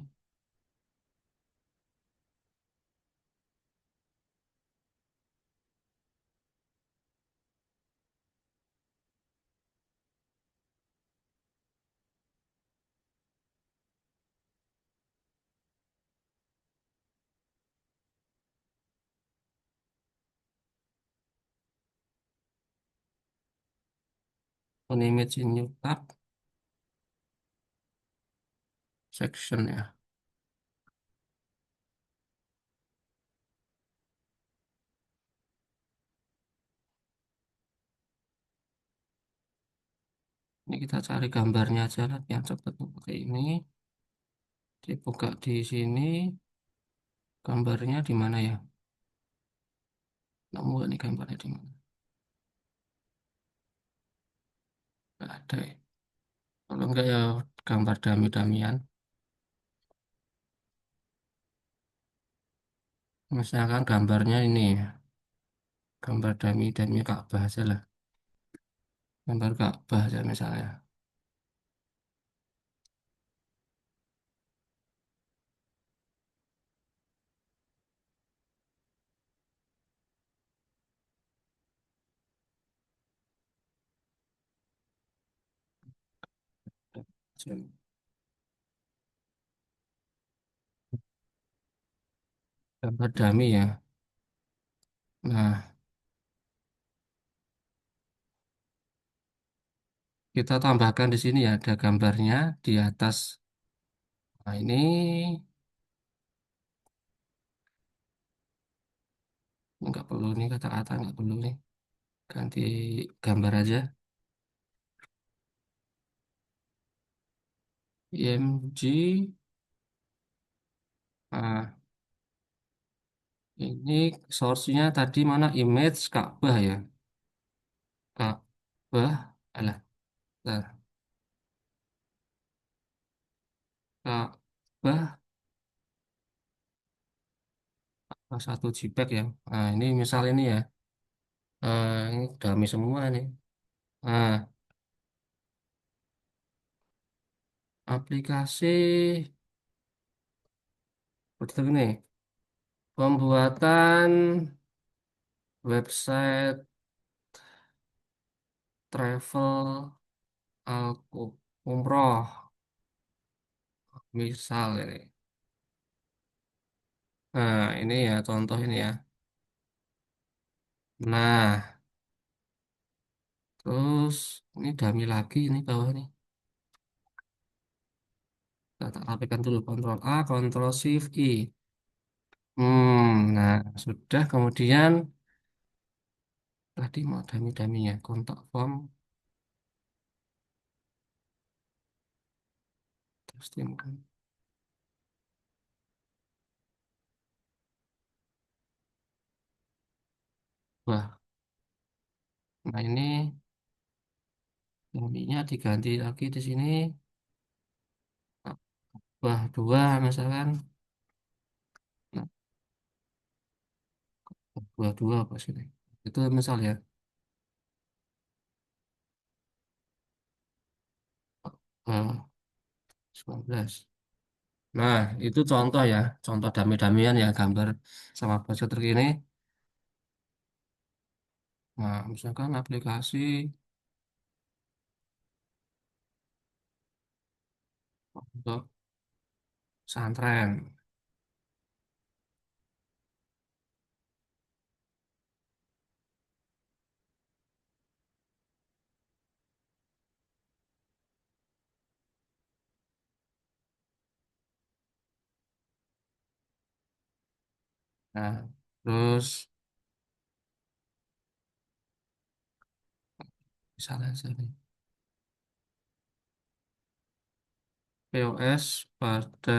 An image in new tab section ya. Ini kita cari gambarnya aja lah yang cepat pakai ini. Dibuka di sini. Gambarnya di mana ya? Nemu nggak nih gambarnya di mana? Nggak ada ya. Kalau enggak ya gambar dami-damian. Misalkan gambarnya ini ya. Gambar dami-dami Ka'bah aja lah. Gambar Ka'bah aja misalnya. Gambar dami ya. Nah, kita tambahkan di sini ya ada gambarnya di atas. Nah, ini nggak perlu nih kata-kata nggak perlu nih. Ganti gambar aja. IMG. Nah, ini source-nya tadi mana? Image Ka'bah ya. Ka'bah. Alah, bentar. Ka'bah satu JPEG ya. Nah, ini misal ini ya. Ini dummy semua nih. Nah, aplikasi seperti ini. Pembuatan website travel umroh. Misal ini. Nah, ini ya contoh ini ya. Nah, Terus ini dummy lagi ini bawah nih. Kita tak rapikan dulu. Ctrl A, Ctrl Shift I. Nah sudah. Kemudian tadi mau dummy-dummynya. Kontak form. Terus timbul. Wah, nah ini dummy-nya diganti lagi di sini. Wah, dua misalkan. Nah, dua-dua apa sini? Itu misal ya. eh, 19. Nah, itu contoh ya, contoh dami-damian ya gambar sama baju terkini. Nah, misalkan aplikasi untuk pesantren. Nah, terus misalnya sini POS pada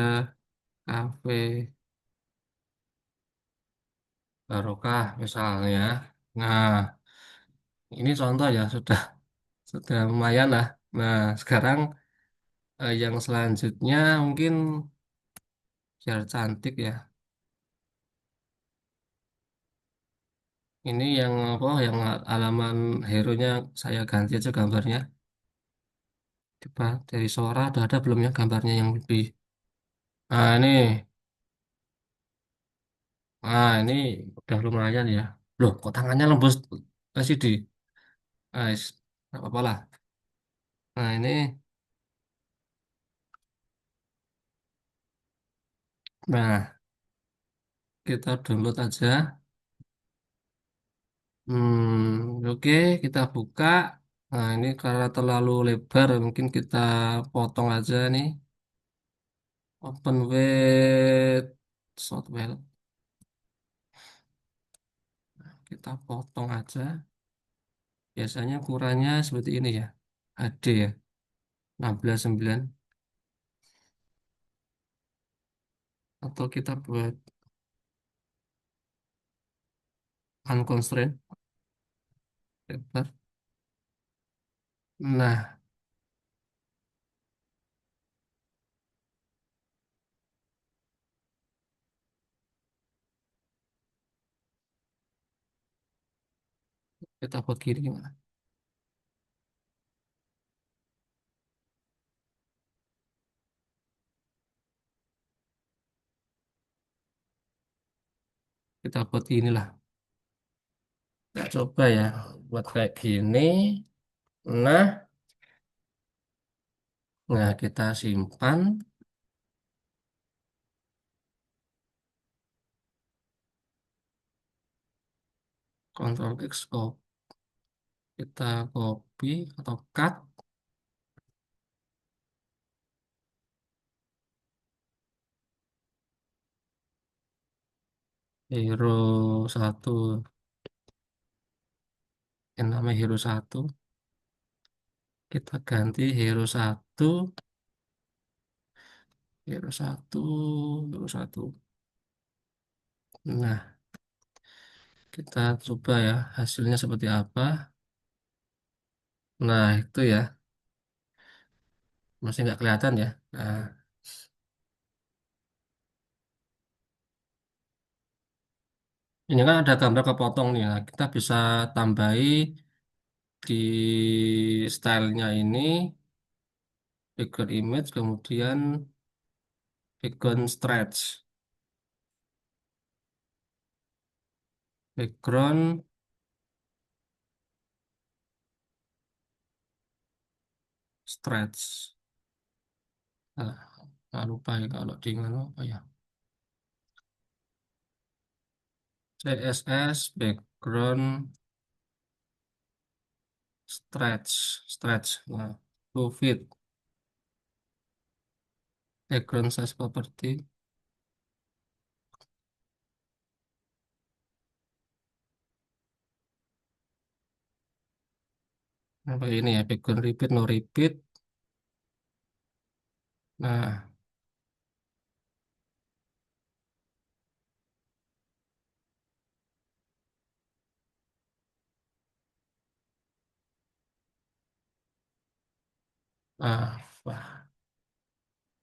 kafe Barokah misalnya. Nah, ini contoh ya sudah lumayan lah. Nah, sekarang yang selanjutnya mungkin biar cantik ya. Ini yang apa? Yang halaman hero-nya saya ganti aja gambarnya. Coba dari Sora udah ada belum ya gambarnya yang lebih. Ini, ini udah lumayan ya. Loh, kok tangannya lembus LCD? Nggak apa-apa lah. Nah, ini, nah kita download aja. Oke, kita buka. Nah, ini karena terlalu lebar, mungkin kita potong aja nih. Open with software. Kita potong aja. Biasanya ukurannya seperti ini ya. HD ya. 16:9. Atau kita buat unconstrained lebar. Nah, kita buat kiri gimana? Kita buat inilah. Kita coba ya. Buat kayak gini. Nah, kita simpan. Ctrl X, kita copy atau cut. Hero satu. Yang namanya hero satu. Kita ganti hero satu. Hero satu. Hero satu. Nah, kita coba ya hasilnya seperti apa. Nah, itu ya. Masih nggak kelihatan ya. Nah, ini kan ada gambar kepotong nih. Nah, kita bisa tambahi di stylenya ini background image, kemudian background stretch. Background stretch. Nah, nggak lupa ya kalau di mana apa ya. CSS background Stretch. Nah, to fit. Background size property. Apa ini ya? Background repeat, no repeat. Nah, wah,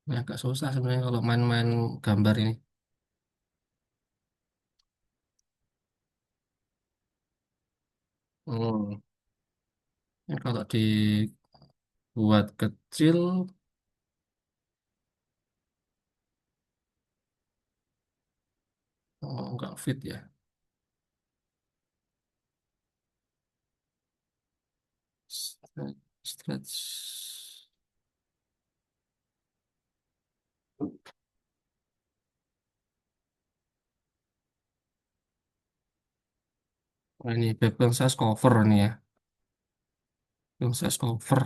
ini agak susah sebenarnya kalau main-main gambar ini. Hmm. Ini kalau dibuat kecil, oh, nggak fit ya. Stretch. Oh, ini background size cover nih ya. Background size cover.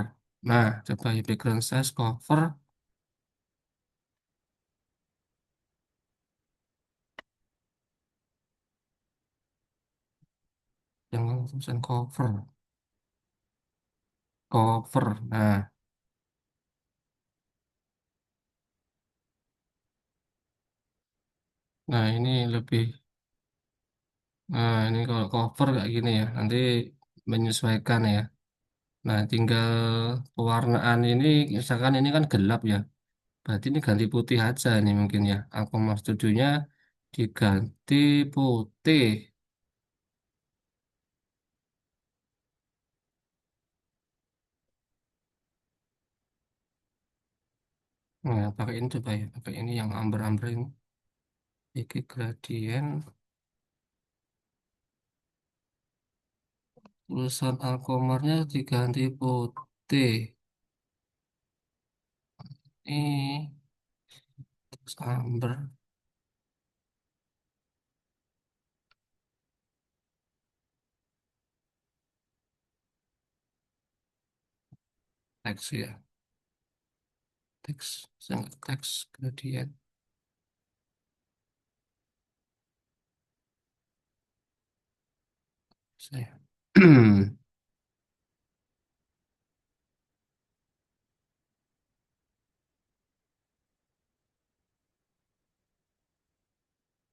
Nah, coba ya background size cover yang tulisan cover. Cover. Nah, ini lebih. Nah, ini kalau cover kayak gini ya. Nanti menyesuaikan ya. Nah, tinggal pewarnaan ini, misalkan ini kan gelap ya. Berarti ini ganti putih aja nih mungkin ya. Aku mas studionya diganti putih. Nah, pakai ini coba ya. Pakai ini yang amber-amber ini. Iki gradien. Tulisan Alkomarnya diganti putih. Ini terus amber. Teks ya. Teks. Sangat teks gradien. Saya.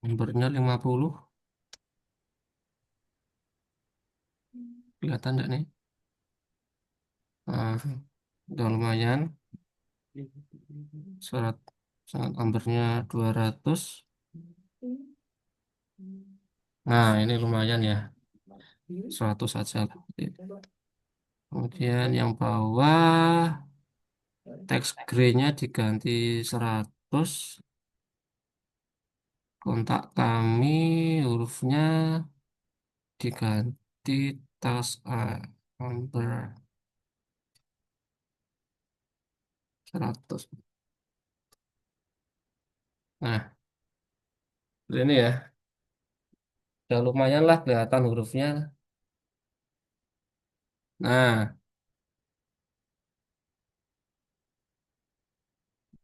Ambernya 50. Kelihatan nggak nih? Nah, udah lumayan. Surat sangat ambernya 200. Nah, ini lumayan ya. 100 saja lah. Kemudian yang bawah teks gray-nya diganti 100. Kontak kami hurufnya diganti tas amber 100. Nah, ini ya. Udah lumayan lah kelihatan hurufnya. Nah,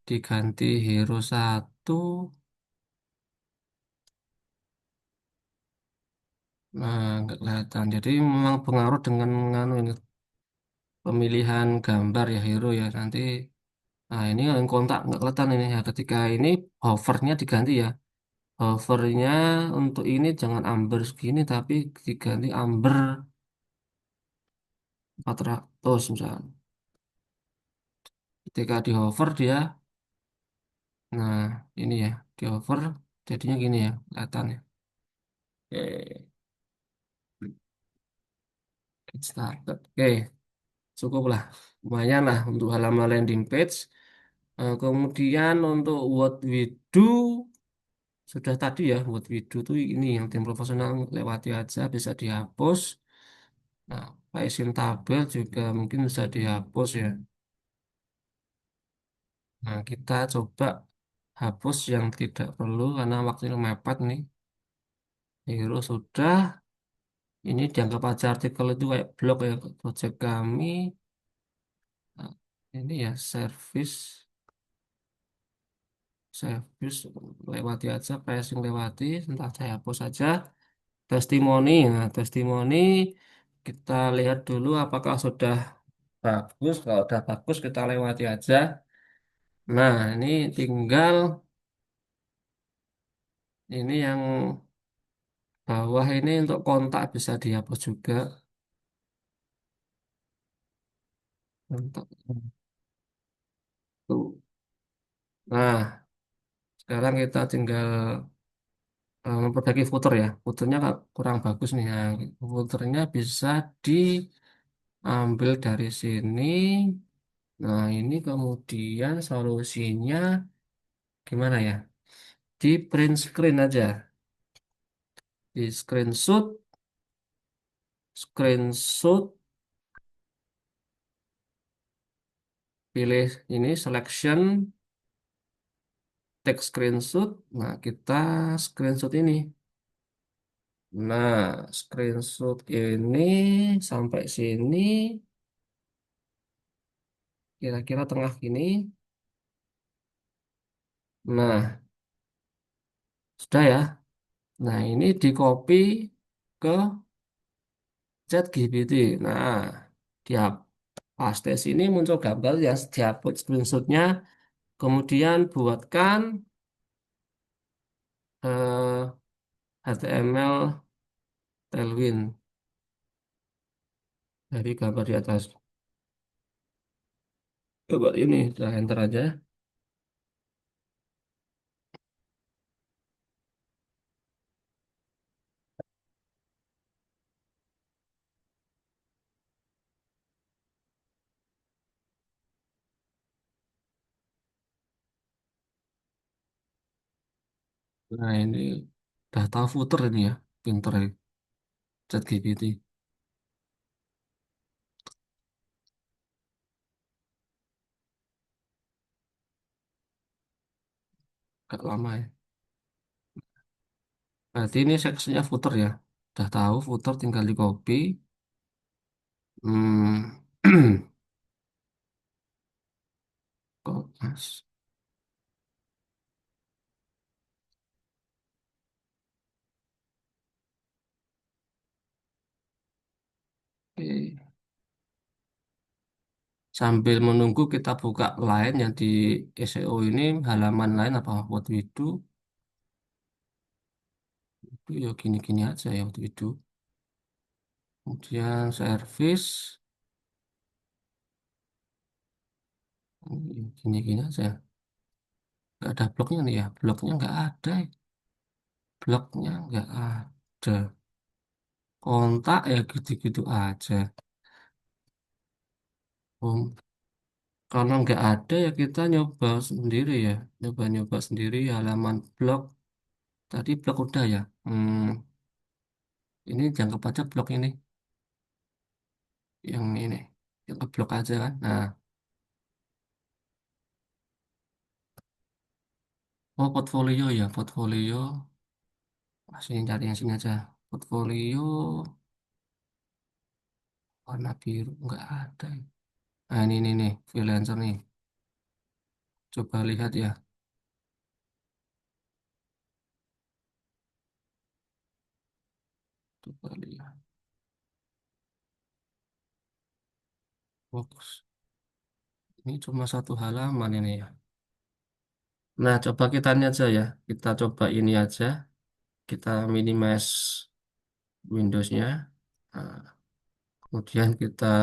diganti hero 1. Nah, nggak kelihatan. Jadi memang pengaruh dengan nganu ini, pemilihan gambar ya hero ya. Nanti, nah ini yang kontak nggak kelihatan ini ya. Ketika ini hovernya diganti ya. Hovernya untuk ini jangan amber segini, tapi diganti amber 400 misalnya. Ketika di hover dia, nah ini ya, di hover jadinya gini ya, kelihatan ya. Oke, get started. Oke, cukup lah. Lumayan lah untuk halaman landing page. Kemudian untuk what we do sudah tadi ya, what we do tuh ini yang tim profesional lewati aja bisa dihapus. Nah, isin tabel juga mungkin bisa dihapus ya. Nah, kita coba hapus yang tidak perlu karena waktunya mepet nih. Hero sudah. Ini dianggap aja artikel itu kayak blog ya, project kami. Nah, ini ya service lewati aja, pricing lewati, entah saya hapus aja. Testimoni, nah testimoni kita lihat dulu apakah sudah bagus. Kalau sudah bagus kita lewati aja. Nah, ini tinggal ini yang bawah ini untuk kontak bisa dihapus juga. Kontak. Tuh. Nah, sekarang kita tinggal memperbaiki footer ya. Footernya kurang bagus nih. Nah, footernya bisa diambil dari sini. Nah, ini kemudian solusinya gimana ya? Di print screen aja. Di screenshot, pilih ini selection, text screenshot. Nah, kita screenshot ini. Nah, screenshot ini sampai sini, kira-kira tengah gini. Nah, sudah ya. Nah, ini di copy ke ChatGPT. Nah, dia paste sini muncul gambar ya, dihapus screenshotnya. Kemudian buatkan HTML Tailwind dari gambar di atas. Coba ini, kita enter aja. Nah, ini data footer ini ya, pinter ya, ChatGPT. Gak lama ya. Berarti ini seksinya footer ya. Udah tahu footer tinggal di copy. Hmm. Kok mas? Oke. Sambil menunggu kita buka lain yang di SEO ini, halaman lain apa what we do. Itu ya gini-gini aja ya what we do. Kemudian service. Gini-gini aja. Nggak ada bloknya nih ya. Bloknya nggak ada. Bloknya nggak ada. Kontak ya gitu-gitu aja. Kalau nggak ada ya kita nyoba sendiri ya. Nyoba-nyoba sendiri halaman blog. Tadi blog udah ya. Ini jangka pajak blog ini. Yang ini. Yang ke blog aja kan. Nah, oh portfolio ya. Portfolio. Sini cari yang sini aja. Portfolio warna biru. Nggak ada. Nah ini nih. Freelancer nih. Coba lihat ya. Coba lihat. Fokus. Ini cuma satu halaman ini ya. Nah, coba kita ini aja ya. Kita coba ini aja. Kita minimize Windows-nya. Nah, kemudian kita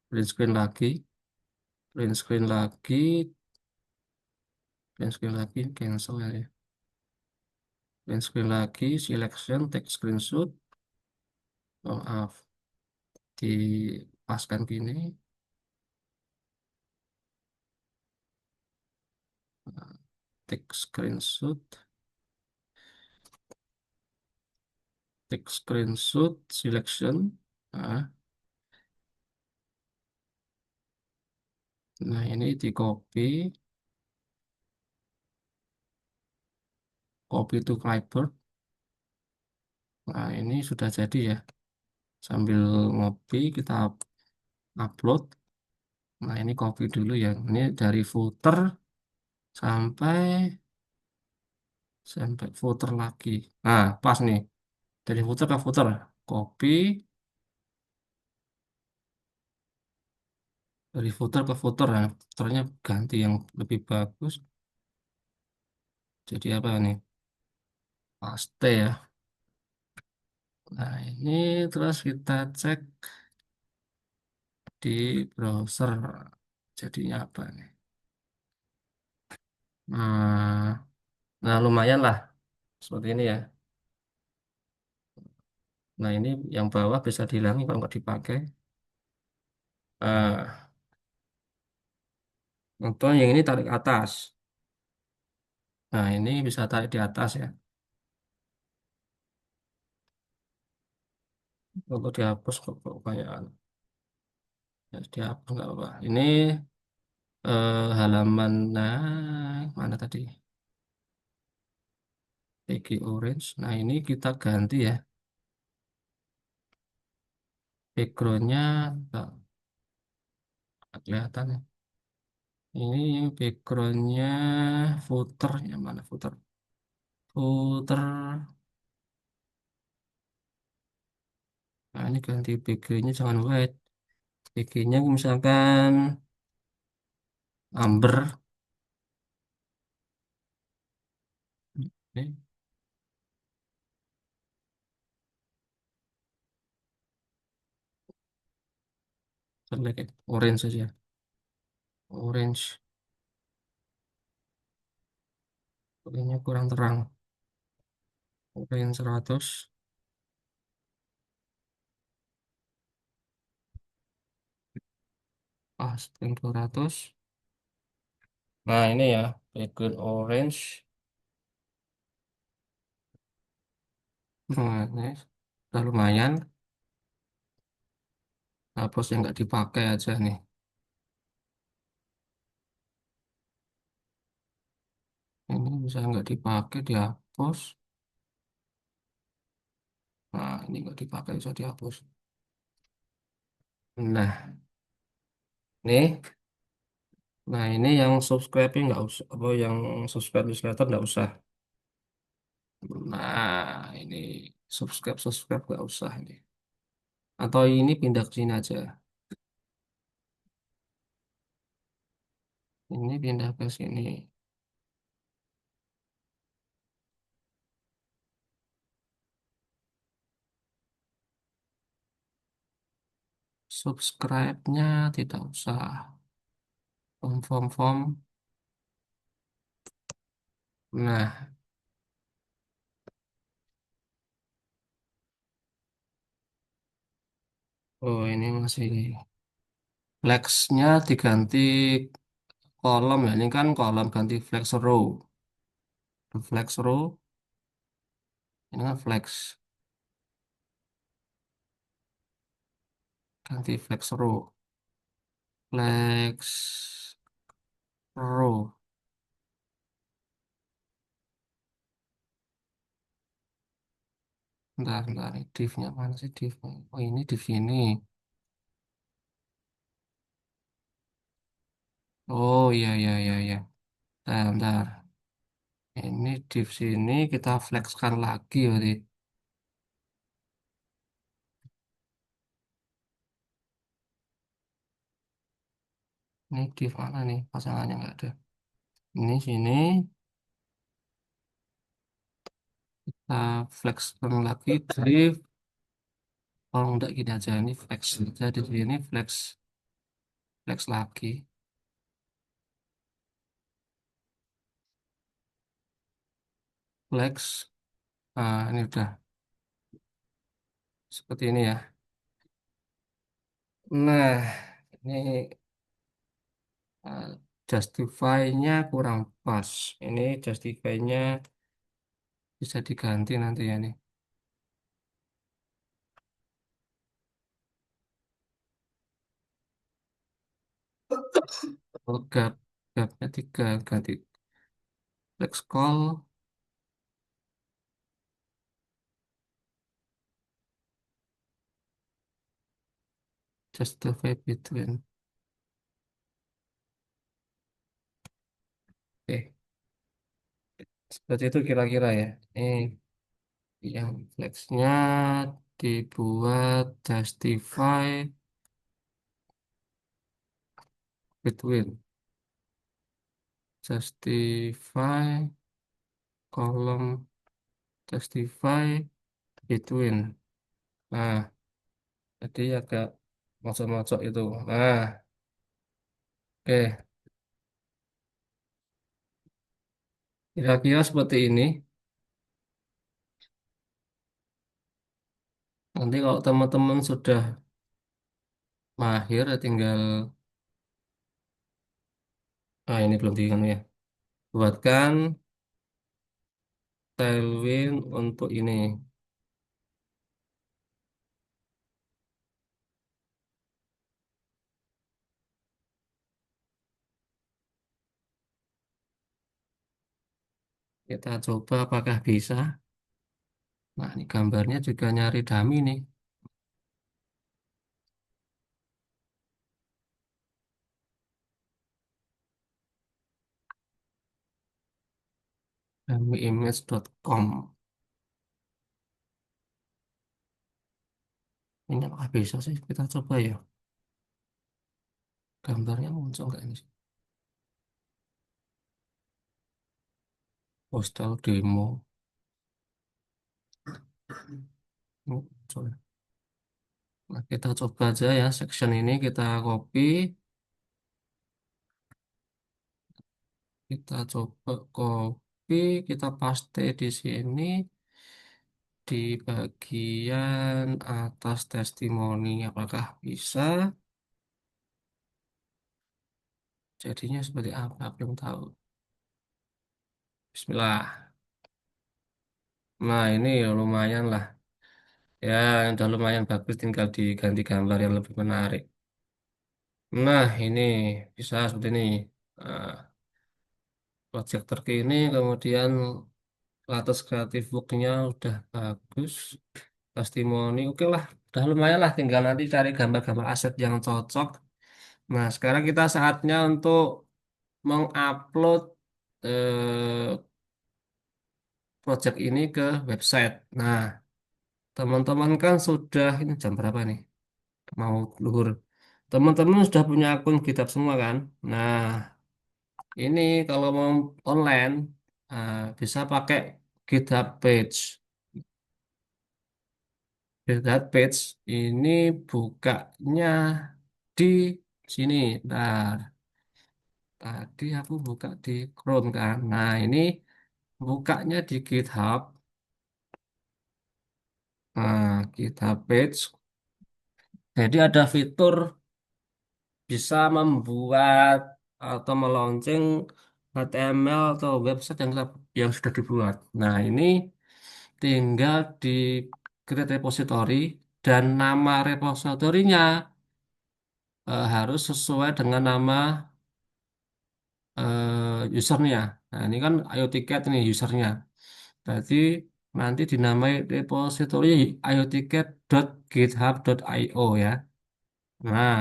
print screen lagi. Print screen lagi. Print screen lagi. Cancel ya. Print screen lagi. Selection. Text screenshot. Oh, maaf. Dipaskan gini. Nah, text screenshot. Text screenshot. Selection. Nah, nah ini di copy. Copy to Clipboard. Nah, ini sudah jadi ya. Sambil ngopi kita upload. Nah, ini copy dulu ya. Ini dari footer sampai sampai footer lagi. Nah, pas nih. Dari footer ke footer. Copy dari footer ke footer. Nah, footernya ganti yang lebih bagus. Jadi apa nih? Paste ya. Nah, ini terus kita cek di browser. Jadinya apa nih? Nah, lumayan lah. Seperti ini ya. Nah, ini yang bawah bisa dihilangin kalau nggak dipakai. Contoh yang ini tarik atas. Nah, ini bisa tarik di atas ya. Untuk dihapus kok kebanyakan. Ya, dihapus nggak apa-apa. Ini halaman, nah, mana tadi? PG Orange. Nah, ini kita ganti ya. Backgroundnya nggak kelihatan ya. Ini backgroundnya footernya mana footer? Footer. Nah, ini ganti backgroundnya jangan white. Backgroundnya misalkan amber. Ini select ya. Orange saja. Orange. Kayaknya kurang terang. Orange 100. Pas 200. Nah, ini ya. Background orange. Nah, ini udah lumayan. Hapus yang nggak dipakai aja nih. Ini bisa nggak dipakai, dihapus. Nah, ini nggak dipakai, bisa dihapus. Nah, nih. Nah, ini yang subscribe nggak usah. Apa yang subscribe newsletter nggak usah. Nah, ini subscribe nggak usah ini. Atau ini pindah ke sini aja. Ini pindah ke sini. Subscribe-nya tidak usah. Form. Nah, oh ini masih flex-nya diganti kolom ya. Ini kan kolom ganti flex row. Flex row, ini kan flex. Ganti flex row. Flex row. Bentar. Ini div-nya mana sih div? Oh ini div ini. Oh iya. Bentar. Ini div sini kita flexkan lagi berarti. Ini div mana nih? Pasangannya nggak ada. Ini sini kita flexkan lagi div. Kalau enggak gini aja, ini flex aja di sini flex lagi, flex. Nah, ini udah seperti ini ya. Nah, ini eh, justify-nya kurang pas. Ini justify-nya bisa diganti nanti ya nih. Oh, gapnya 3 ganti flex call. Justify between. Oke, seperti itu kira-kira ya. Yang flexnya dibuat justify between. Justify kolom justify between. Nah, jadi agak masuk-masuk itu. Nah, oke. Kira-kira seperti ini. Nanti kalau teman-teman sudah mahir, ya tinggal, ini belum di ya. Buatkan tailwind untuk ini. Kita coba apakah bisa. Nah, ini gambarnya juga nyari dummy nih. Dummyimage.com. Ini apakah bisa sih? Kita coba ya. Gambarnya muncul nggak ini? Postal demo. Muncul. Nah, kita coba aja ya. Section ini kita copy. Kita coba copy. Kita paste di sini. Di bagian atas testimoni. Apakah bisa? Jadinya seperti apa? Belum tahu. Bismillah. Nah, ini lumayan lah. Ya, udah lumayan bagus. Tinggal diganti gambar yang lebih menarik. Nah, ini bisa seperti ini. Nah, project terkini, kemudian latest kreatif booknya udah bagus. Testimoni, oke lah. Udah lumayan lah. Tinggal nanti cari gambar-gambar aset yang cocok. Nah, sekarang kita saatnya untuk mengupload eh, project ini ke website. Nah, teman-teman kan sudah, ini jam berapa nih? Mau luhur. Teman-teman sudah punya akun GitHub semua kan? Nah, ini kalau mau online bisa pakai GitHub Page. GitHub Page ini bukanya di sini. Nah, tadi aku buka di Chrome kan. Nah, ini bukanya di GitHub. Nah, GitHub Page. Jadi ada fitur bisa membuat atau meluncing HTML atau website yang sudah dibuat. Nah, ini tinggal di create repository dan nama repositorinya harus sesuai dengan nama usernya. Nah, ini kan IO Ticket nih usernya. Berarti nanti dinamai repository ioticket.github.io ya. Nah,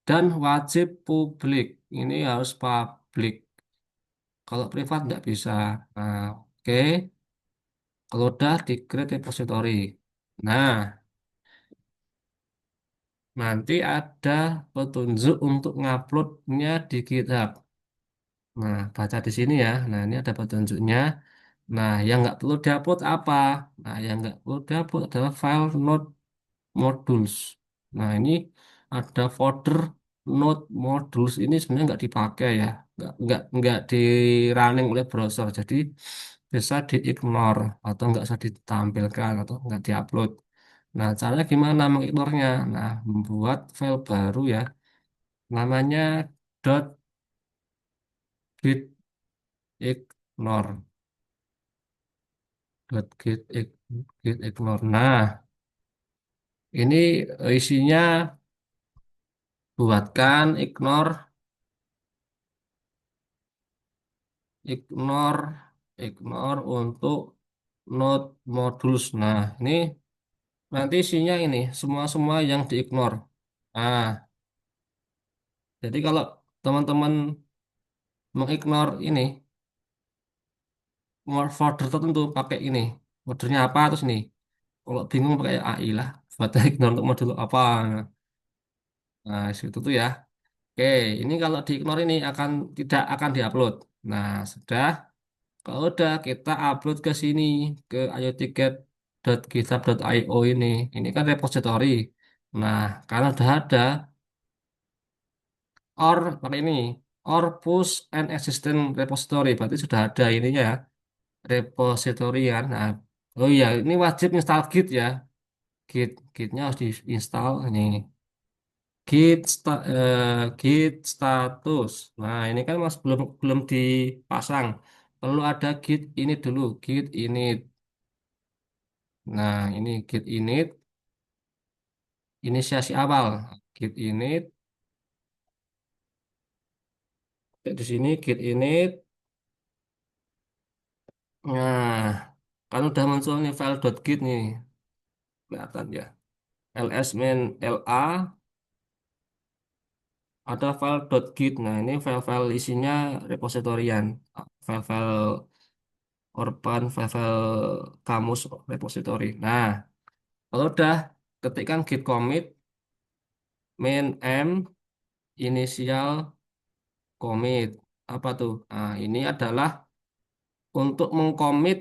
dan wajib publik. Ini harus publik. Kalau privat nggak bisa. Nah, oke. Kalau udah di create repository. Nah, nanti ada petunjuk untuk nguploadnya di GitHub. Nah, baca di sini ya. Nah, ini ada petunjuknya. Nah, yang nggak perlu diupload apa? Nah, yang nggak perlu diupload adalah file node modules. Nah, ini ada folder node modules ini sebenarnya nggak dipakai ya, nggak di running oleh browser. Jadi bisa di-ignore atau nggak usah ditampilkan atau nggak diupload. Nah, caranya gimana mengignornya? Nah, membuat file baru ya, namanya .git ignore, git ignore. Nah, ini isinya buatkan ignore ignore untuk node modules. Nah, ini nanti isinya ini semua-semua yang di-ignore. Nah, jadi kalau teman-teman mengignore ini, folder tertentu pakai ini, foldernya apa terus ini. Kalau bingung pakai AI lah, buat ignore untuk modul apa. Nah, situ tuh ya. Oke, ini kalau di ignore ini akan tidak akan diupload. Nah, sudah. Kalau udah kita upload ke sini ke ayoticket.github.io ini. Ini kan repository. Nah, karena udah ada or pakai ini or push an existing repository berarti sudah ada ininya ya, repository kan. Nah, oh iya ini wajib install Git ya. Gitnya harus diinstal ini. Git status. Nah, ini kan Mas belum belum dipasang. Perlu ada Git ini dulu, Git init. Nah, ini Git init, inisiasi awal. Git init, di sini Git init. Nah, kan udah muncul nih file.git nih, kelihatan ya. ls min la ada file.git. Nah, ini file-file isinya repositorian, file-file Orban, file-file kamus repository. Nah, kalau udah ketikkan git commit main m inisial commit. Apa tuh? Nah, ini adalah untuk mengcommit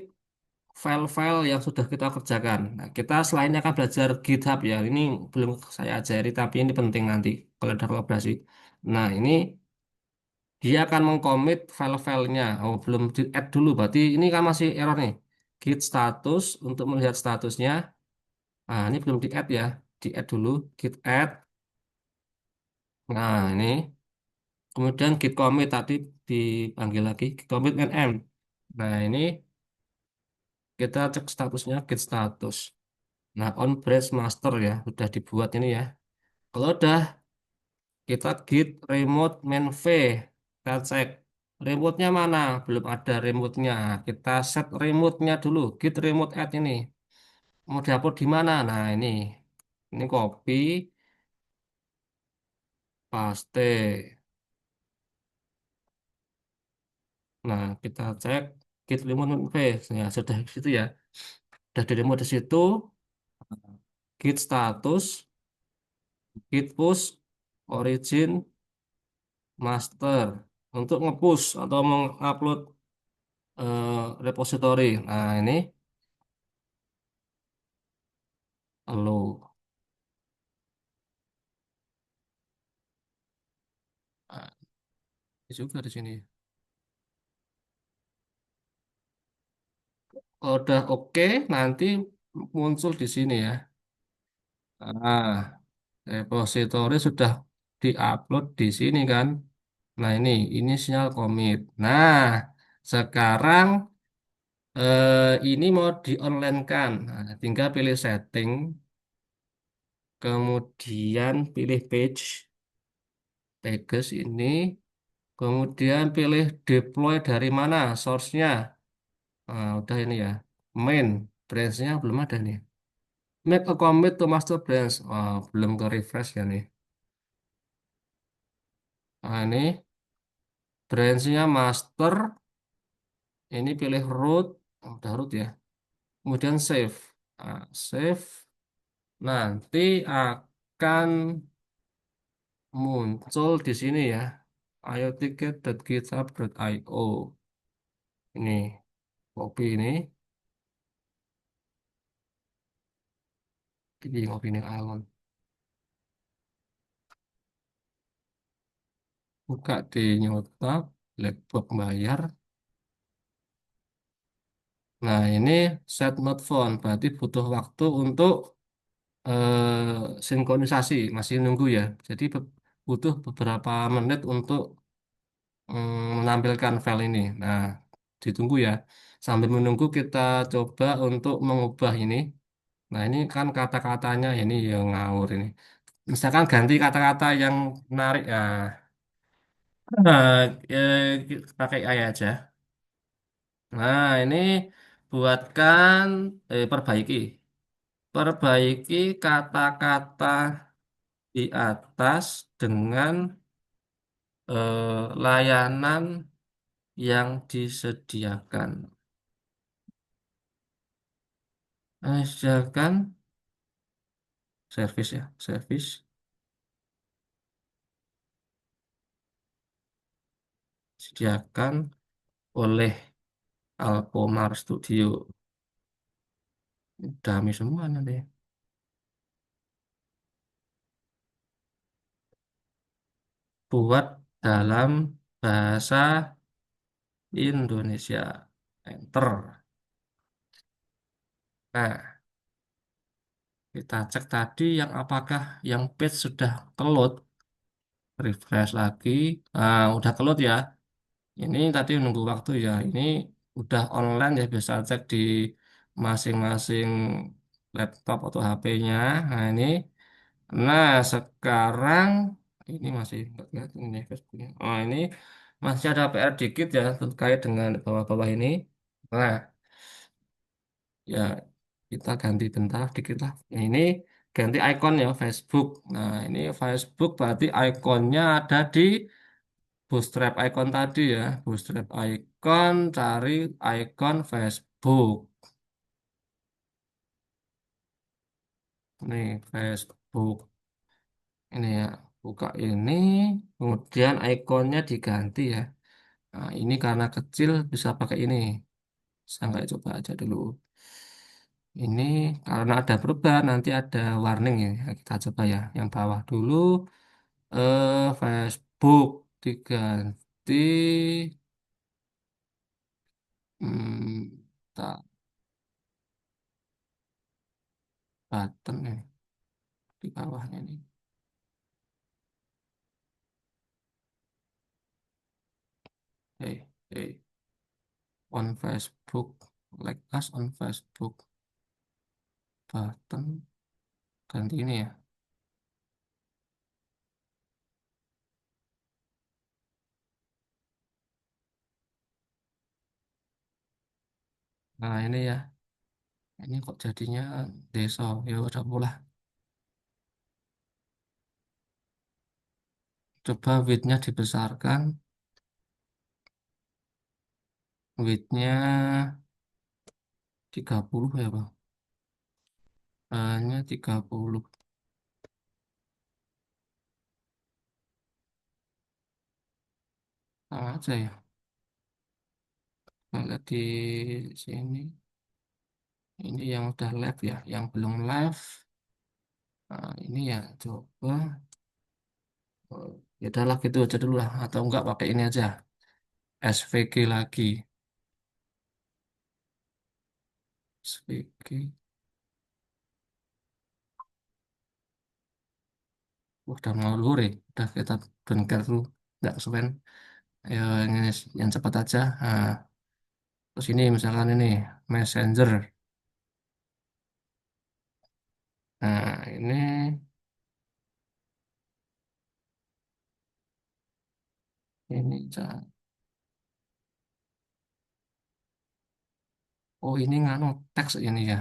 file-file yang sudah kita kerjakan. Nah, kita selainnya akan belajar GitHub ya. Ini belum saya ajari, tapi ini penting nanti kalau ada kolaborasi. Nah, ini dia akan mengcommit file-filenya. Oh, belum di-add dulu. Berarti ini kan masih error nih. Git status untuk melihat statusnya. Nah, ini belum di-add ya. Di-add dulu. Git add. Nah, ini. Kemudian git commit tadi dipanggil lagi. Git commit nm. Nah, ini kita cek statusnya git status. Nah, on branch master ya, udah dibuat ini ya. Kalau udah, kita git remote main v. Kita cek remote-nya mana? Belum ada remote-nya. Kita set remote-nya dulu. Git remote add ini. Mau diupload di mana? Nah, ini. Ini copy, paste. Nah, kita cek git remote main v. Ya, sudah di situ ya. Sudah di remote di situ. Git status, git push, origin, master. Untuk nge-push atau mengupload repository. Nah, ini lalu ah, ini juga di sini. Kalau udah oke, nanti muncul di sini ya. Nah, repository sudah diupload di sini kan. Nah, ini initial commit. Nah, sekarang ini mau di-online-kan. Nah, tinggal pilih setting, kemudian pilih page, pages ini, kemudian pilih deploy dari mana source-nya. Nah, udah ini ya. Main branch-nya belum ada nih. Make a commit to master branch. Oh, belum ke refresh ya nih. Nah, ini branch-nya master. Ini pilih root. Oh, udah root ya. Kemudian save. Nah, save. Nanti akan muncul di sini ya. ioticket.github.io. Ini copy ini. Ini copy ini alon. Buka di Nyotab. Laptop bayar. Nah, ini set not found, berarti butuh waktu untuk sinkronisasi, masih nunggu ya. Jadi butuh beberapa menit untuk menampilkan file ini. Nah, ditunggu ya. Sambil menunggu kita coba untuk mengubah ini. Nah, ini kan kata-katanya ini yang ngawur ini. Misalkan ganti kata-kata yang menarik ya. Nah, pakai AI aja. Nah, ini buatkan perbaiki. Perbaiki kata-kata di atas dengan layanan yang disediakan. Disediakan servis ya, servis disediakan oleh Alpomar Studio. Dami semua nanti. Buat dalam bahasa Indonesia. Enter. Nah, kita cek tadi yang apakah yang page sudah keload. Refresh lagi. Nah, udah keload ya. Ini tadi nunggu waktu ya. Ini udah online ya, bisa cek di masing-masing laptop atau HP-nya. Nah, ini. Nah, sekarang ini masih nggak kelihatan ini Facebooknya. Oh, ini masih ada PR dikit ya terkait dengan bawah-bawah ini. Nah, ya kita ganti bentar dikit lah. Ini ganti ikon ya Facebook. Nah, ini Facebook berarti ikonnya ada di bootstrap icon tadi ya. Bootstrap icon, cari icon Facebook. Nih, Facebook. Ini ya, buka ini, kemudian ikonnya diganti ya. Nah, ini karena kecil bisa pakai ini. Saya nggak coba aja dulu. Ini karena ada perubahan nanti ada warning ya. Kita coba ya. Yang bawah dulu Facebook diganti tak button ya di bawahnya nih. Hey, on Facebook, like us on Facebook button ganti ini ya. Nah ini ya. Ini kok jadinya desa. Ya udah mulai. Coba width-nya dibesarkan. Width-nya 30 ya Bang. Hanya 30. Sama aja ya. Kita lihat di sini. Ini yang udah live ya. Yang belum live. Nah, ini ya coba. Ya udahlah gitu aja dulu lah. Atau enggak pakai ini aja. SVG lagi. SVG. Udah mau luhur ya. Udah kita bengkel dulu. Enggak kesuwen. Ya, ini yang cepat aja. Nah, terus ini misalkan ini. Messenger. Nah, ini. Oh, ini nganu teks ini ya.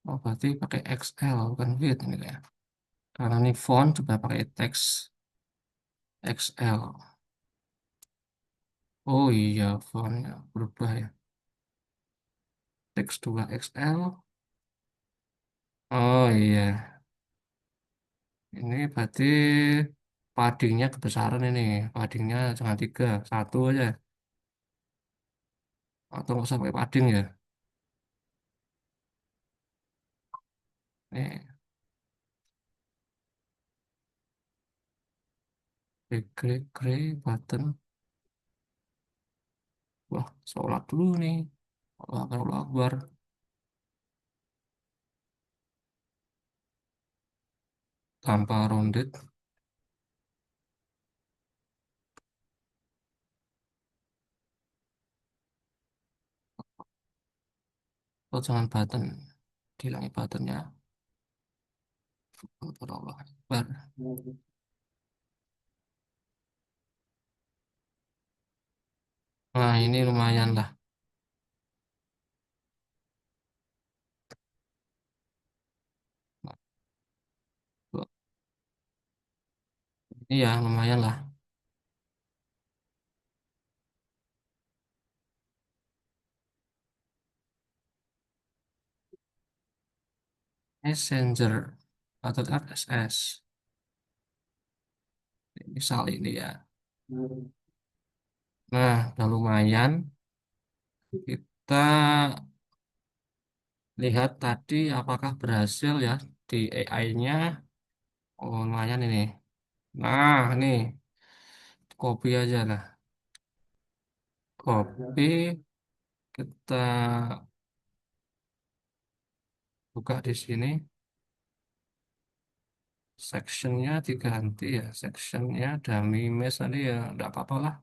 Oh, berarti pakai XL bukan width ini ya. Karena ini font coba pakai teks XL. Oh iya, fontnya berubah ya. Teks 2 XL. Oh iya, ini berarti paddingnya kebesaran ini. Paddingnya jangan 3, 1 aja. Atau nggak usah pakai padding ya. Ini gray button. Wah, sholat dulu nih. Allah Akbar. Tanpa rounded. Oh, jangan button. Dihilangi buttonnya. Allah Akbar. Nah, ini lumayan lah. Iya, lumayan lah. Messenger atau RSS. Misal ini ya. Nah, udah lumayan. Kita lihat tadi apakah berhasil ya di AI-nya. Oh, lumayan ini. Nah, ini copy aja lah. Copy, kita buka di sini. Sectionnya diganti ya. Sectionnya dummy image tadi ya. Enggak apa-apa lah.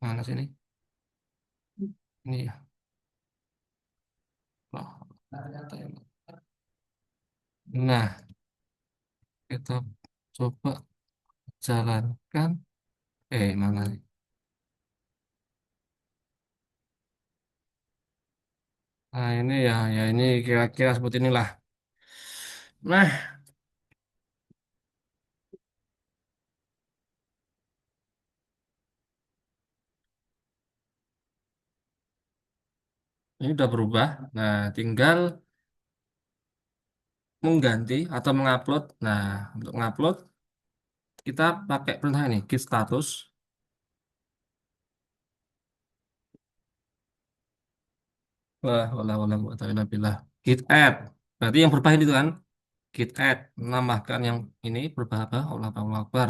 Mana sini? Ini ya. Loh, nah, kita coba jalankan. Mana nih? Nah, ini ya, ya ini kira-kira seperti inilah. Nah, ini udah berubah. Nah, tinggal mengganti atau mengupload. Nah, untuk mengupload kita pakai perintah ini, git status. Wala billah. Git add. Berarti yang berubah itu kan, git add. Menambahkan yang ini berubah apa? Allah Akbar.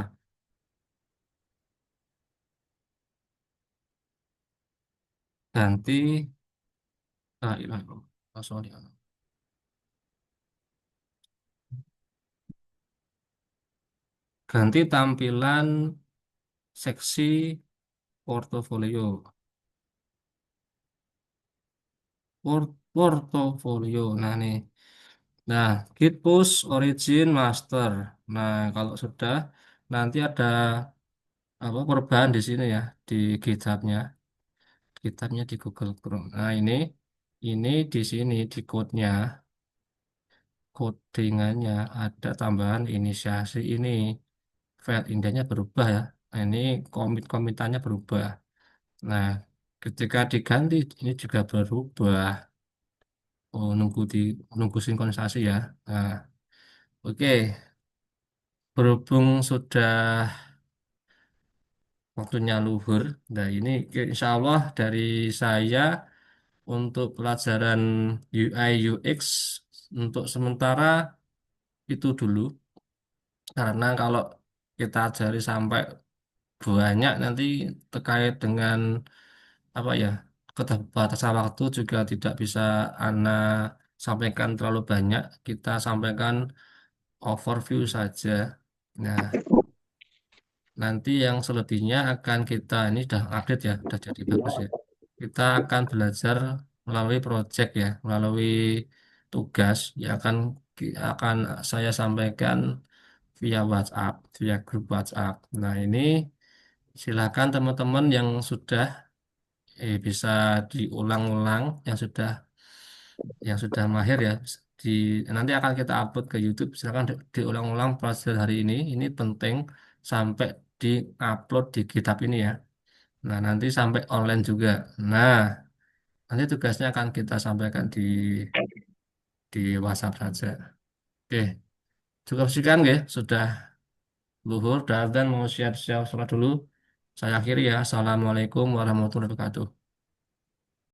Ganti. Ilah. Oh, sorry. Ganti tampilan seksi portofolio. Portofolio. Nah, nih. Nah, git push origin master. Nah, kalau sudah nanti ada apa perubahan di sini ya di GitHub-nya. GitHub-nya di Google Chrome. Nah, ini di sini di code-nya, codingannya ada tambahan inisiasi ini. File indexnya berubah ya. Nah, ini komit-komitannya berubah. Nah, ketika diganti ini juga berubah. Oh, nunggu sinkronisasi ya. Nah, oke. Berhubung sudah waktunya luhur. Nah, ini insya Allah dari saya untuk pelajaran UI UX untuk sementara itu dulu. Karena kalau kita ajari sampai banyak nanti terkait dengan apa ya keterbatasan waktu juga tidak bisa Ana sampaikan terlalu banyak. Kita sampaikan overview saja. Nah, nanti yang selebihnya akan kita ini sudah update ya, sudah jadi bagus ya. Kita akan belajar melalui project ya, melalui tugas yang akan saya sampaikan via WhatsApp, via grup WhatsApp. Nah, ini silakan teman-teman yang sudah bisa diulang-ulang, yang sudah mahir ya, di nanti akan kita upload ke YouTube. Silakan diulang-ulang pelajaran hari ini. Ini penting sampai di-upload di kitab ini ya. Nah, nanti sampai online juga. Nah, nanti tugasnya akan kita sampaikan di WhatsApp saja. Oke, cukup sekian ya. Sudah luhur dan mau siap-siap sholat dulu. Saya akhiri ya. Assalamualaikum warahmatullahi wabarakatuh.